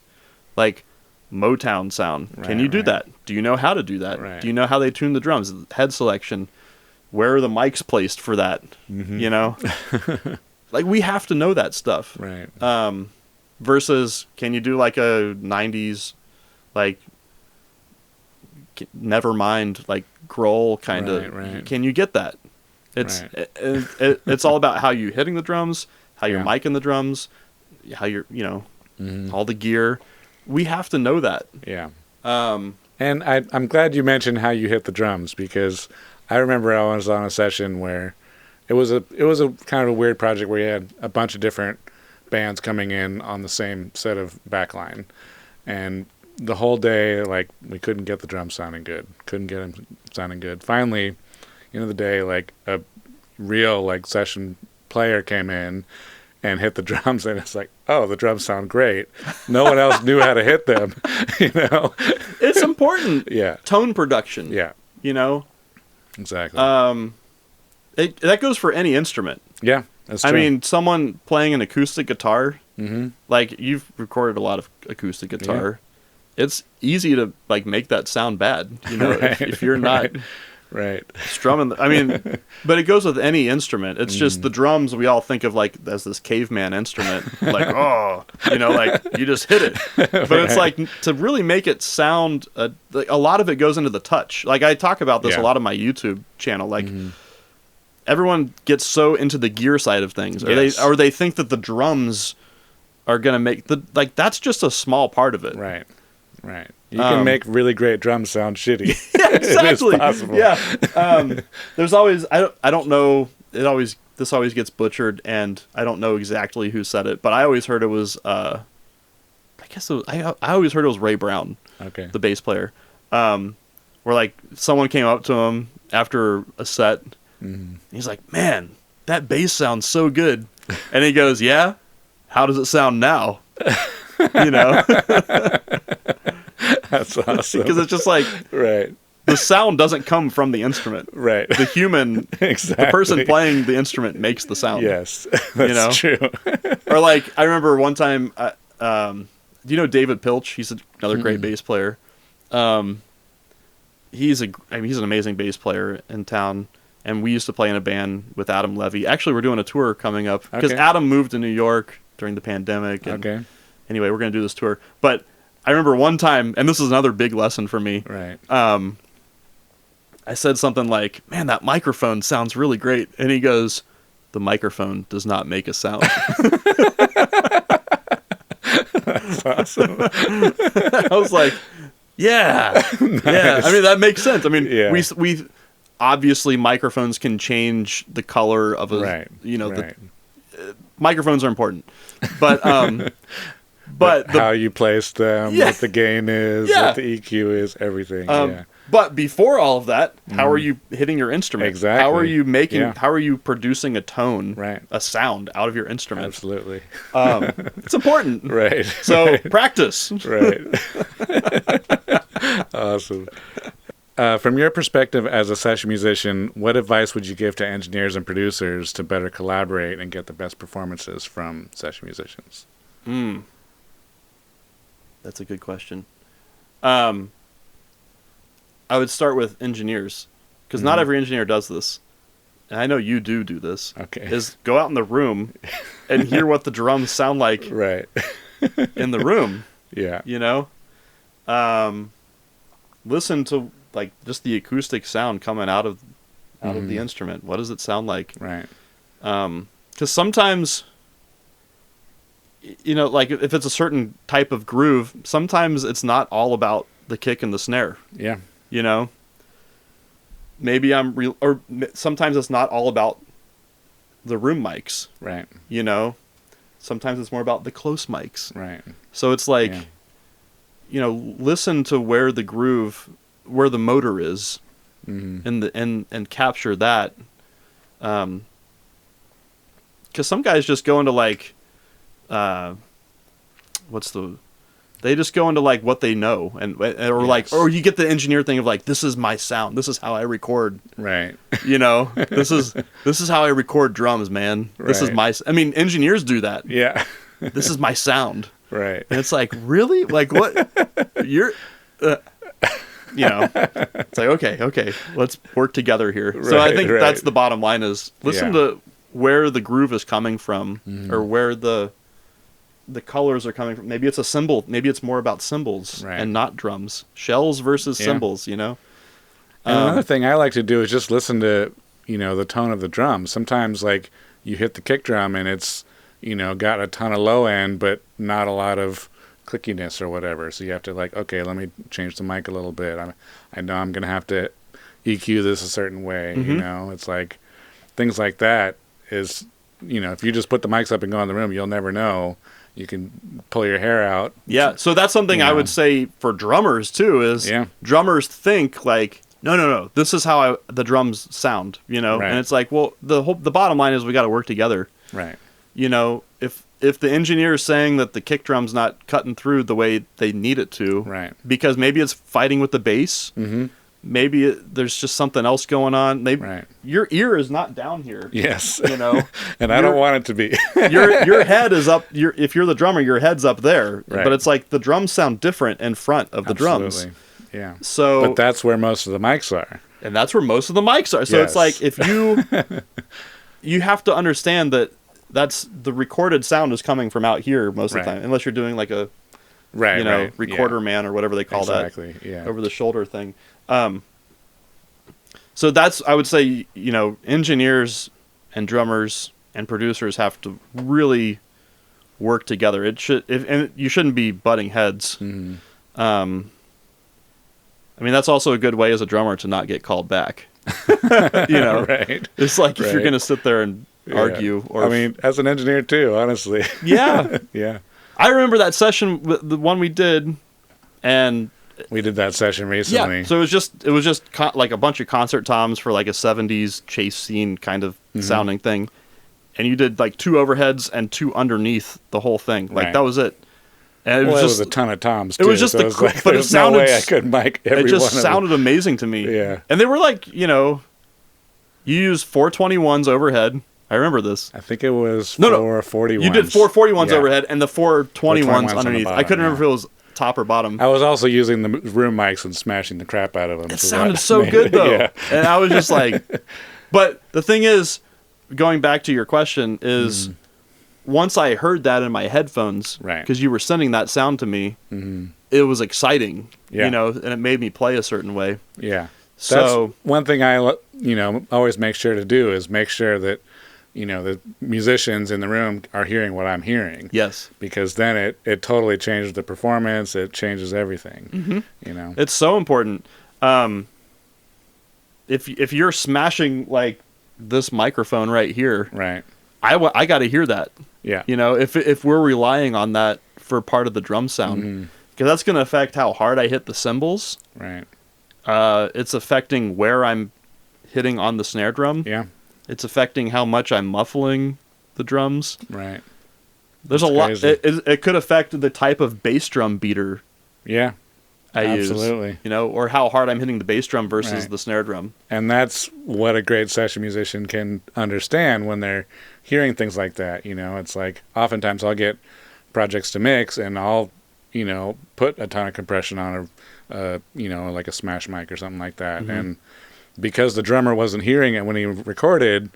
Speaker 2: like, Motown sound?
Speaker 1: Right,
Speaker 2: Can you do that? Do you know how to do that?
Speaker 1: Right.
Speaker 2: Do you know how they tune the drums? Head selection. Where are the mics placed for that? You know? Like, we have to know that stuff.
Speaker 1: Right.
Speaker 2: Versus, can you do like a 90s, like, Nevermind, like Grohl kind of?
Speaker 1: Right.
Speaker 2: Can you get that? It's it's all about how you hitting the drums, how you're micing the drums, how you're, you know, all the gear. We have to know that.
Speaker 1: Yeah. And I'm glad you mentioned how you hit the drums, because I remember I was on a session where it was a kind of a weird project where you had a bunch of different bands coming in on the same set of backline, and the whole day, like, we couldn't get the drums sounding good. Couldn't get them sounding good. Finally, end of the day, like, a real, like, session player came in and hit the drums, and it's like, oh, the drums sound great. No one else knew how to hit them, you know?
Speaker 2: It's important.
Speaker 1: Yeah.
Speaker 2: Tone production.
Speaker 1: Yeah.
Speaker 2: You know?
Speaker 1: Exactly.
Speaker 2: That goes for any instrument.
Speaker 1: Yeah, that's true.
Speaker 2: I mean, someone playing an acoustic guitar, like, you've recorded a lot of acoustic guitar. It's easy to, like, make that sound bad, you know, if you're not strumming. I mean, but it goes with any instrument. It's just the drums we all think of, like, as this caveman instrument, like, oh, you know, like, you just hit it. But it's like, to really make it sound, like, a lot of it goes into the touch. Like, I talk about this a lot on my YouTube channel. Like, everyone gets so into the gear side of things, or they think that the drums are gonna make like, that's just a small part of it.
Speaker 1: Right. You can make really great drums sound shitty.
Speaker 2: Yeah, exactly.
Speaker 1: It is possible.
Speaker 2: Yeah. There's always, I don't know, this always gets butchered, and I don't know exactly who said it, but I always heard it was I always heard it was Ray Brown, the bass player. Where, like, someone came up to him after a set, and he's like, "Man, that bass sounds so good." And he goes, "Yeah? How does it sound now?" You know?
Speaker 1: That's awesome.
Speaker 2: Because it's just like, the sound doesn't come from the instrument. Right. The human, the person playing the instrument makes the sound.
Speaker 1: Yes, that's true.
Speaker 2: Or, like, I remember one time, do you know David Pilch? He's another great bass player. He's an amazing bass player in town, and we used to play in a band with Adam Levy. Actually, we're doing a tour coming up, because Adam moved to New York during the pandemic. And anyway, we're going to do this tour. But I remember one time, and this is another big lesson for me.
Speaker 1: Right.
Speaker 2: I said something like, "Man, that microphone sounds really great." And he goes, the microphone does not make a sound.
Speaker 1: That's awesome.
Speaker 2: I was like, yeah, yeah. I mean, that makes sense. I mean, we obviously microphones can change the color of a,
Speaker 1: right.
Speaker 2: Microphones are important, but
Speaker 1: how you place them, what the gain is, what the EQ is, everything.
Speaker 2: But before all of that, how are you hitting your instrument?
Speaker 1: Exactly.
Speaker 2: How are you making? How are you producing a tone,
Speaker 1: right.
Speaker 2: a sound out of your instrument?
Speaker 1: Absolutely.
Speaker 2: It's important,
Speaker 1: right?
Speaker 2: So practice,
Speaker 1: right? Awesome. From your perspective as a session musician, what advice would you give to engineers and producers to better collaborate and get the best performances from session musicians?
Speaker 2: That's a good question. I would start with engineers, because not every engineer does this. And I know you do this.
Speaker 1: Okay.
Speaker 2: Is go out in the room and hear what the drums sound like
Speaker 1: right.
Speaker 2: in the room.
Speaker 1: Yeah.
Speaker 2: You know? Listen to like just the acoustic sound coming out of the instrument. What does it sound like?
Speaker 1: Right.
Speaker 2: Because sometimes, like if it's a certain type of groove, sometimes it's not all about the kick and the snare.
Speaker 1: Yeah.
Speaker 2: Maybe or sometimes it's not all about the room mics.
Speaker 1: Right.
Speaker 2: Sometimes it's more about the close mics.
Speaker 1: Right.
Speaker 2: So it's like, listen to where the groove, where the motor is, and capture that. Because some guys just go into like, they just go into like what they know, or you get the engineer thing of like, this is my sound, this is how I record.
Speaker 1: Right.
Speaker 2: This is how I record drums, man. This is I mean, engineers do that.
Speaker 1: Yeah.
Speaker 2: This is my sound.
Speaker 1: Right.
Speaker 2: And it's like, really? Like what? You're, it's like, okay, let's work together here. Right, so I think that's the bottom line is listen to where the groove is coming from, or where the colors are coming from. Maybe it's a cymbal. Maybe it's more about cymbals and not drums. Shells versus cymbals, And
Speaker 1: another thing I like to do is just listen to, the tone of the drum. Sometimes like you hit the kick drum and it's, got a ton of low end, but not a lot of clickiness or whatever. So you have to like, okay, let me change the mic a little bit. I know I'm going to have to EQ this a certain way. It's like things like that is, if you just put the mics up and go in the room, you'll never know. You can pull your hair out.
Speaker 2: Yeah, so that's something I would say for drummers too. Is drummers think like, no, this is how the drums sound, and it's like, well, the bottom line is we got to work together,
Speaker 1: right?
Speaker 2: If the engineer is saying that the kick drum's not cutting through the way they need it to,
Speaker 1: right? Because
Speaker 2: maybe it's fighting with the bass, maybe there's just something else going on. Maybe your ear is not down here.
Speaker 1: Yes, and I don't want it to be.
Speaker 2: your head is up. If you're the drummer, your head's up there. Right. But it's like the drums sound different in front of the drums.
Speaker 1: Yeah.
Speaker 2: So,
Speaker 1: but that's where most of the mics are.
Speaker 2: And that's where most of the mics are. So it's like if you have to understand that that's the recorded sound is coming from out here most of the time, unless you're doing like a recorder man or whatever they call that over the shoulder thing. So that's, I would say, engineers and drummers and producers have to really work together. And you shouldn't be butting heads. I mean, that's also a good way as a drummer to not get called back.
Speaker 1: Right.
Speaker 2: It's like if you're going to sit there and argue, or
Speaker 1: I mean, as an engineer too, honestly.
Speaker 2: Yeah.
Speaker 1: Yeah.
Speaker 2: I remember that session, the one we did, and
Speaker 1: we did that session recently.
Speaker 2: Yeah, so it was just like a bunch of concert toms for like a 70s chase scene kind of sounding thing. And you did like 2 overheads and 2 underneath the whole thing. Like that was it. And
Speaker 1: it was a ton of toms too.
Speaker 2: It was just but it sounded,
Speaker 1: no way I could mic every one of them.
Speaker 2: It just sounded amazing to me.
Speaker 1: Yeah.
Speaker 2: And they were like, you used 421s overhead. I remember this.
Speaker 1: I think it was 441s.
Speaker 2: You did 441s overhead and the 421s underneath. Bottom, I couldn't remember if it was top or bottom.
Speaker 1: I was also using the room mics and smashing the crap out of them.
Speaker 2: It sounded so good though. Yeah. And I was just like, but the thing is, going back to your question is, once I heard that in my headphones, because you were sending that sound to me, it was exciting, and it made me play a certain way.
Speaker 1: Yeah.
Speaker 2: So
Speaker 1: that's one thing I, always make sure to do is make sure that the musicians in the room are hearing what I'm hearing.
Speaker 2: Yes.
Speaker 1: Because then it totally changes the performance. It changes everything.
Speaker 2: It's so important. If you're smashing like this microphone right here,
Speaker 1: right,
Speaker 2: I got to hear that.
Speaker 1: Yeah.
Speaker 2: If we're relying on that for part of the drum sound, because that's going to affect how hard I hit the cymbals.
Speaker 1: Right.
Speaker 2: It's affecting where I'm hitting on the snare drum.
Speaker 1: Yeah.
Speaker 2: It's affecting how much I'm muffling the drums.
Speaker 1: Right.
Speaker 2: There's a lot. It could affect the type of bass drum beater.
Speaker 1: Yeah.
Speaker 2: Absolutely. Use, or how hard I'm hitting the bass drum versus the snare drum.
Speaker 1: And that's what a great session musician can understand when they're hearing things like that. It's like oftentimes I'll get projects to mix and I'll, put a ton of compression on like a smash mic or something like that. And because the drummer wasn't hearing it when he recorded,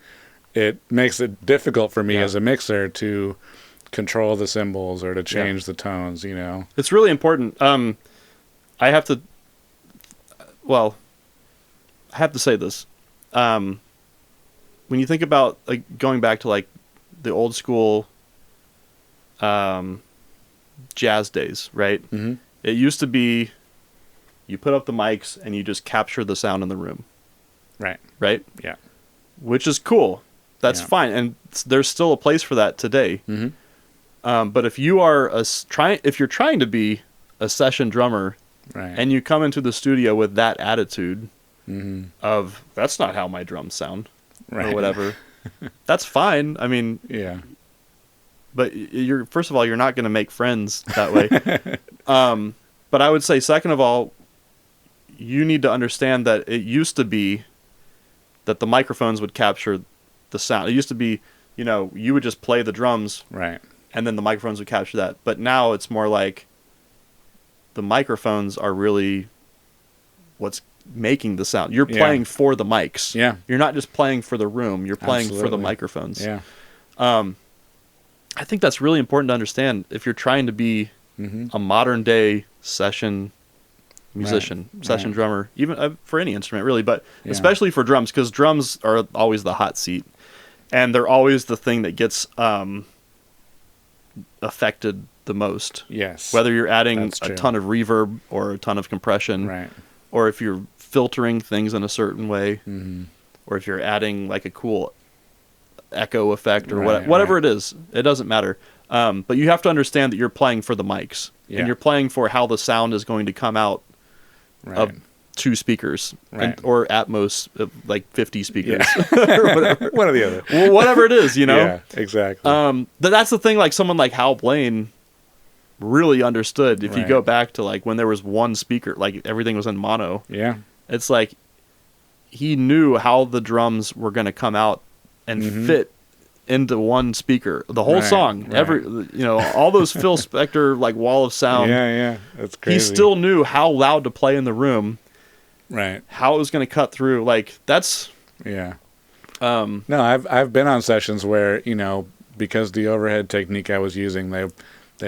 Speaker 1: it makes it difficult for me as a mixer to control the cymbals or to change the tones,
Speaker 2: It's really important. I have to say this. When you think about like going back to like the old school jazz days, right? Mm-hmm. It used to be you put up the mics and you just capture the sound in the room.
Speaker 1: Right.
Speaker 2: Right?
Speaker 1: Yeah.
Speaker 2: Which is cool. That's fine. And there's still a place for that today. Mm-hmm. But if you are if you're trying to be a session drummer, right, and you come into the studio with that attitude of that's not how my drums sound, or whatever, that's fine. I mean, yeah. But first of all, you're not going to make friends that way. But I would say, second of all, you need to understand that it used to be that the microphones would capture the sound. It used to be, you would just play the drums, right, and then the microphones would capture that. But now it's more like the microphones are really what's making the sound. You're playing for the mics. Yeah. You're not just playing for the room. You're playing for the microphones. Yeah. I think that's really important to understand if you're trying to be a modern day session musician, session drummer, even for any instrument really, but especially for drums, because drums are always the hot seat and they're always the thing that gets affected the most. Yes. Whether you're adding a ton of reverb or a ton of compression, right, or if you're filtering things in a certain way, or if you're adding like a cool echo effect or whatever it is, it doesn't matter. But you have to understand that you're playing for the mics and you're playing for how the sound is going to come out of two speakers or at most like 50 speakers or whatever. One or the other. Well, whatever it is, Yeah,
Speaker 1: exactly.
Speaker 2: That's the thing, like someone like Hal Blaine really understood. If you go back to like when there was one speaker, like everything was in mono. Yeah. It's like he knew how the drums were going to come out and fit into one speaker. The whole song, all those Phil Spector like wall of sound.
Speaker 1: Yeah, that's crazy.
Speaker 2: He still knew how loud to play in the room. Right. How it was going to cut through. Like that's
Speaker 1: no, I've been on sessions where, because the overhead technique I was using, they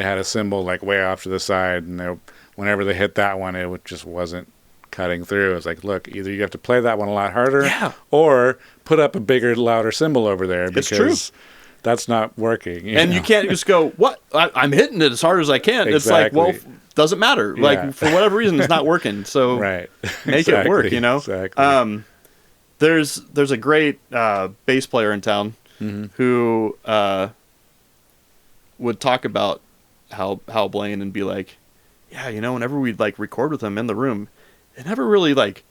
Speaker 1: had a cymbal like way off to the side, and whenever they hit that one, it just wasn't cutting through. It's like, look, either you have to play that one a lot harder, or put up a bigger, louder cymbal over there, because that's not working.
Speaker 2: You can't just go, what? I'm hitting it as hard as I can. Exactly. It's like, well, doesn't matter. Yeah. Like for whatever reason, it's not working. So make it work. Exactly. There's a great bass player in town who would talk about Hal Blaine and be like, yeah, whenever we'd like record with him in the room, it never really like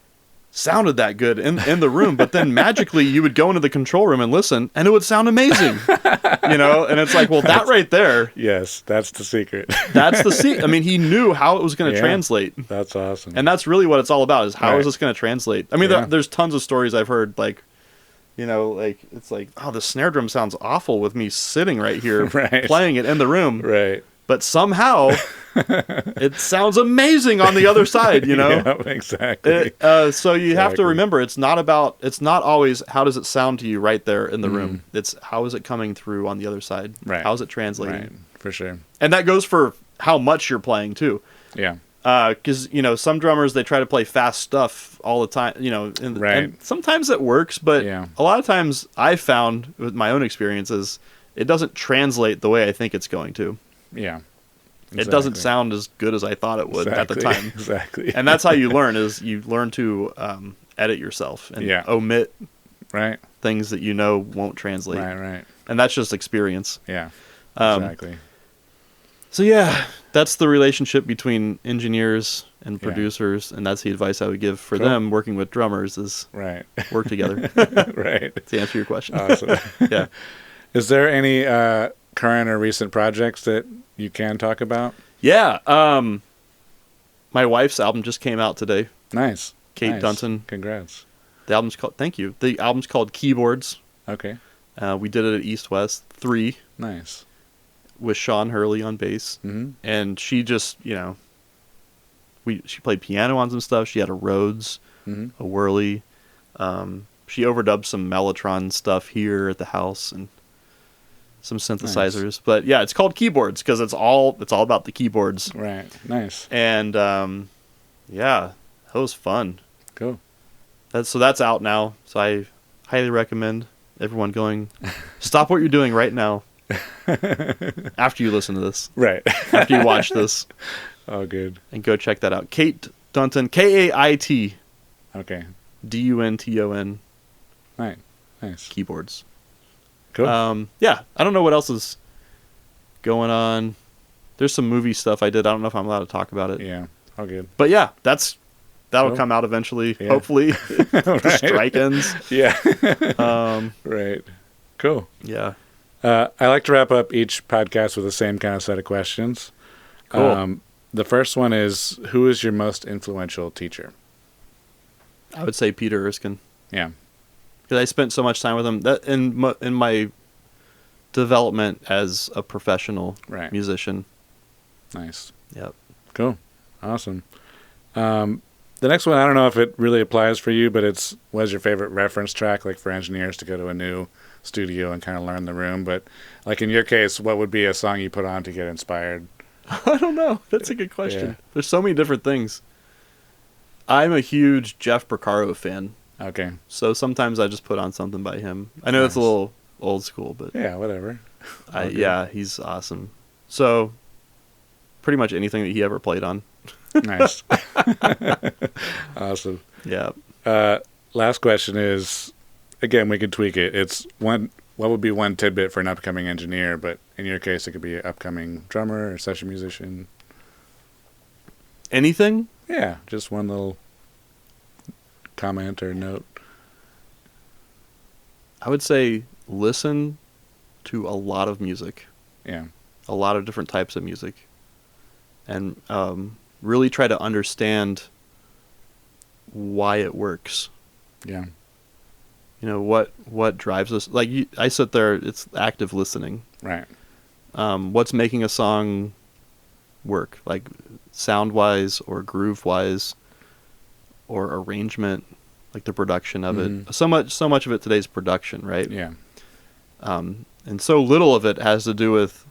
Speaker 2: sounded that good in the room, but then magically you would go into the control room and listen and it would sound amazing. And it's like, well, that right there.
Speaker 1: Yes, that's the secret.
Speaker 2: That's the secret. I mean, he knew how it was going to translate.
Speaker 1: That's awesome.
Speaker 2: And that's really what it's all about, is how is this going to translate? I mean, there's tons of stories I've heard, like, like it's like, oh, the snare drum sounds awful with me sitting right here playing it in the room. Right. But somehow it sounds amazing on the other side,
Speaker 1: Yeah, exactly.
Speaker 2: So you have to remember, it's not always how does it sound to you right there in the room. It's how is it coming through on the other side? Right. How is it translating?
Speaker 1: Right, for sure.
Speaker 2: And that goes for how much you're playing too.
Speaker 1: Yeah.
Speaker 2: Because, some drummers, they try to play fast stuff all the time, and sometimes it works, but a lot of times I've found with my own experiences, it doesn't translate the way I think it's going to.
Speaker 1: Yeah. Exactly.
Speaker 2: It doesn't sound as good as I thought it would at the time.
Speaker 1: Exactly.
Speaker 2: And that's how you learn, is you learn to edit yourself and omit things that won't translate.
Speaker 1: Right.
Speaker 2: And that's just experience.
Speaker 1: Yeah, exactly.
Speaker 2: So yeah, that's the relationship between engineers and producers, and that's the advice I would give for them working with drummers is work together.
Speaker 1: Right.
Speaker 2: To answer your question.
Speaker 1: Awesome.
Speaker 2: Yeah.
Speaker 1: Is there any current or recent projects that you can talk about?
Speaker 2: Yeah. My wife's album just came out today.
Speaker 1: Nice.
Speaker 2: Kait Dunton.
Speaker 1: Congrats.
Speaker 2: Thank you. The album's called Keyboards.
Speaker 1: Okay.
Speaker 2: We did it at East West 3.
Speaker 1: Nice. With
Speaker 2: Sean Hurley on bass.
Speaker 1: Mm-hmm.
Speaker 2: And she just, she played piano on some stuff. She had a Rhodes, a Whirly. She overdubbed some Mellotron stuff here at the house and some synthesizers. Nice. But yeah, it's called Keyboards because it's all about the keyboards.
Speaker 1: Right. Nice.
Speaker 2: And yeah, that was fun.
Speaker 1: Cool.
Speaker 2: That's out now. So I highly recommend everyone going. Stop what you're doing right now. After you listen to this.
Speaker 1: Right.
Speaker 2: After you watch this.
Speaker 1: Oh, good.
Speaker 2: And go check that out. Kait Dunton, Kait.
Speaker 1: Okay.
Speaker 2: Dunton.
Speaker 1: Right. Nice.
Speaker 2: Keyboards.
Speaker 1: Cool.
Speaker 2: Yeah, I don't know what else is going on. There's some movie stuff I did. I don't know if I'm allowed to talk about it.
Speaker 1: Yeah. All good.
Speaker 2: But yeah, that'll come out eventually. Yeah. Hopefully. The strike ends.
Speaker 1: Yeah. Right. Cool.
Speaker 2: Yeah.
Speaker 1: I like to wrap up each podcast with the same kind of set of questions.
Speaker 2: Cool.
Speaker 1: The first one is, who is your most influential teacher?
Speaker 2: I would say Peter Erskine.
Speaker 1: Yeah.
Speaker 2: Because I spent so much time with him that in my development as a professional musician.
Speaker 1: Nice.
Speaker 2: Yep.
Speaker 1: Cool. Awesome. The next one, I don't know if it really applies for you, but what is your favorite reference track, like for engineers to go to a new studio and kind of learn the room? But like in your case, what would be a song you put on to get inspired?
Speaker 2: I don't know. That's a good question. Yeah. There's so many different things. I'm a huge Jeff Porcaro fan.
Speaker 1: Okay.
Speaker 2: So sometimes I just put on something by him. I know it's a little old school, but
Speaker 1: yeah, whatever.
Speaker 2: Yeah, he's awesome. So pretty much anything that he ever played on.
Speaker 1: Nice. Awesome.
Speaker 2: Yeah.
Speaker 1: Last question is, again, we could tweak it. It's what would be one tidbit for an upcoming engineer, but in your case, it could be an upcoming drummer or session musician.
Speaker 2: Anything?
Speaker 1: Yeah, just one little comment or note.
Speaker 2: I would say listen to a lot of music.
Speaker 1: Yeah. A
Speaker 2: lot of different types of music. And really try to understand why it works.
Speaker 1: Yeah.
Speaker 2: What drives us. Like I sit there, it's active listening.
Speaker 1: Right.
Speaker 2: What's making a song work, like sound-wise or groove-wise or arrangement, like the production of it. So much of it today is production, right?
Speaker 1: Yeah.
Speaker 2: And so little of it has to do with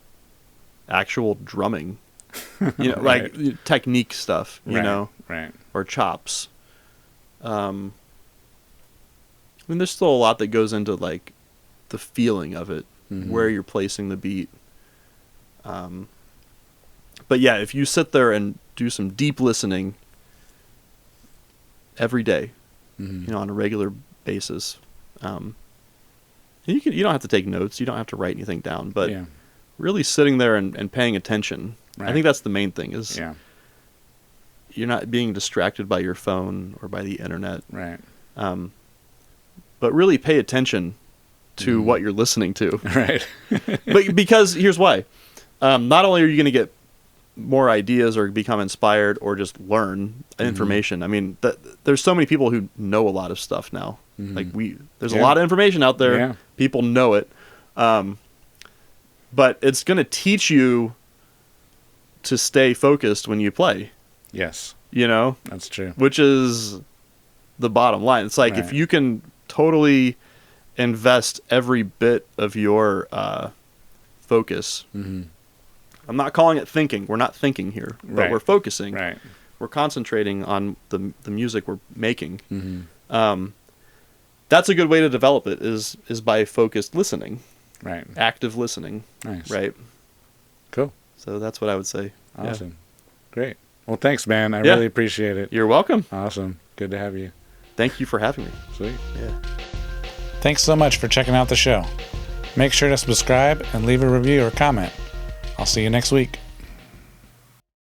Speaker 2: actual drumming. Right. Like technique stuff,
Speaker 1: right.
Speaker 2: Or chops. I mean, there's still a lot that goes into like the feeling of it, where you're placing the beat. But yeah, if you sit there and do some deep listening every day, on a regular basis, and you don't have to take notes, you don't have to write anything down, but really sitting there and paying attention. Right. I think that's the main thing is you're not being distracted by your phone or by the internet.
Speaker 1: Right.
Speaker 2: But really pay attention to what you're listening to.
Speaker 1: Right.
Speaker 2: But because here's why. Not only are you going to get more ideas or become inspired or just learn information. I mean, there's so many people who know a lot of stuff now. Like there's a lot of information out there.
Speaker 1: Yeah.
Speaker 2: People know it. But it's going to teach you to stay focused when you play.
Speaker 1: Yes.
Speaker 2: That's
Speaker 1: true.
Speaker 2: Which is the bottom line. It's like if you can totally invest every bit of your focus. I'm not calling it thinking. We're not thinking here, but we're focusing.
Speaker 1: Right.
Speaker 2: we're concentrating on the music we're making.
Speaker 1: Mm-hmm.
Speaker 2: That's a good way to develop it is by focused listening,
Speaker 1: Right.
Speaker 2: active listening.
Speaker 1: Nice.
Speaker 2: Right.
Speaker 1: Cool.
Speaker 2: So that's what I would say.
Speaker 1: Awesome. Great. Well, thanks, man. I
Speaker 2: Yeah.
Speaker 1: really appreciate it.
Speaker 2: You're welcome.
Speaker 1: Awesome. Good to have you.
Speaker 2: Thank you for having me.
Speaker 1: Sweet.
Speaker 2: Yeah.
Speaker 1: Thanks so much for checking out the show. Make sure to subscribe and leave a review or comment. I'll see you next week.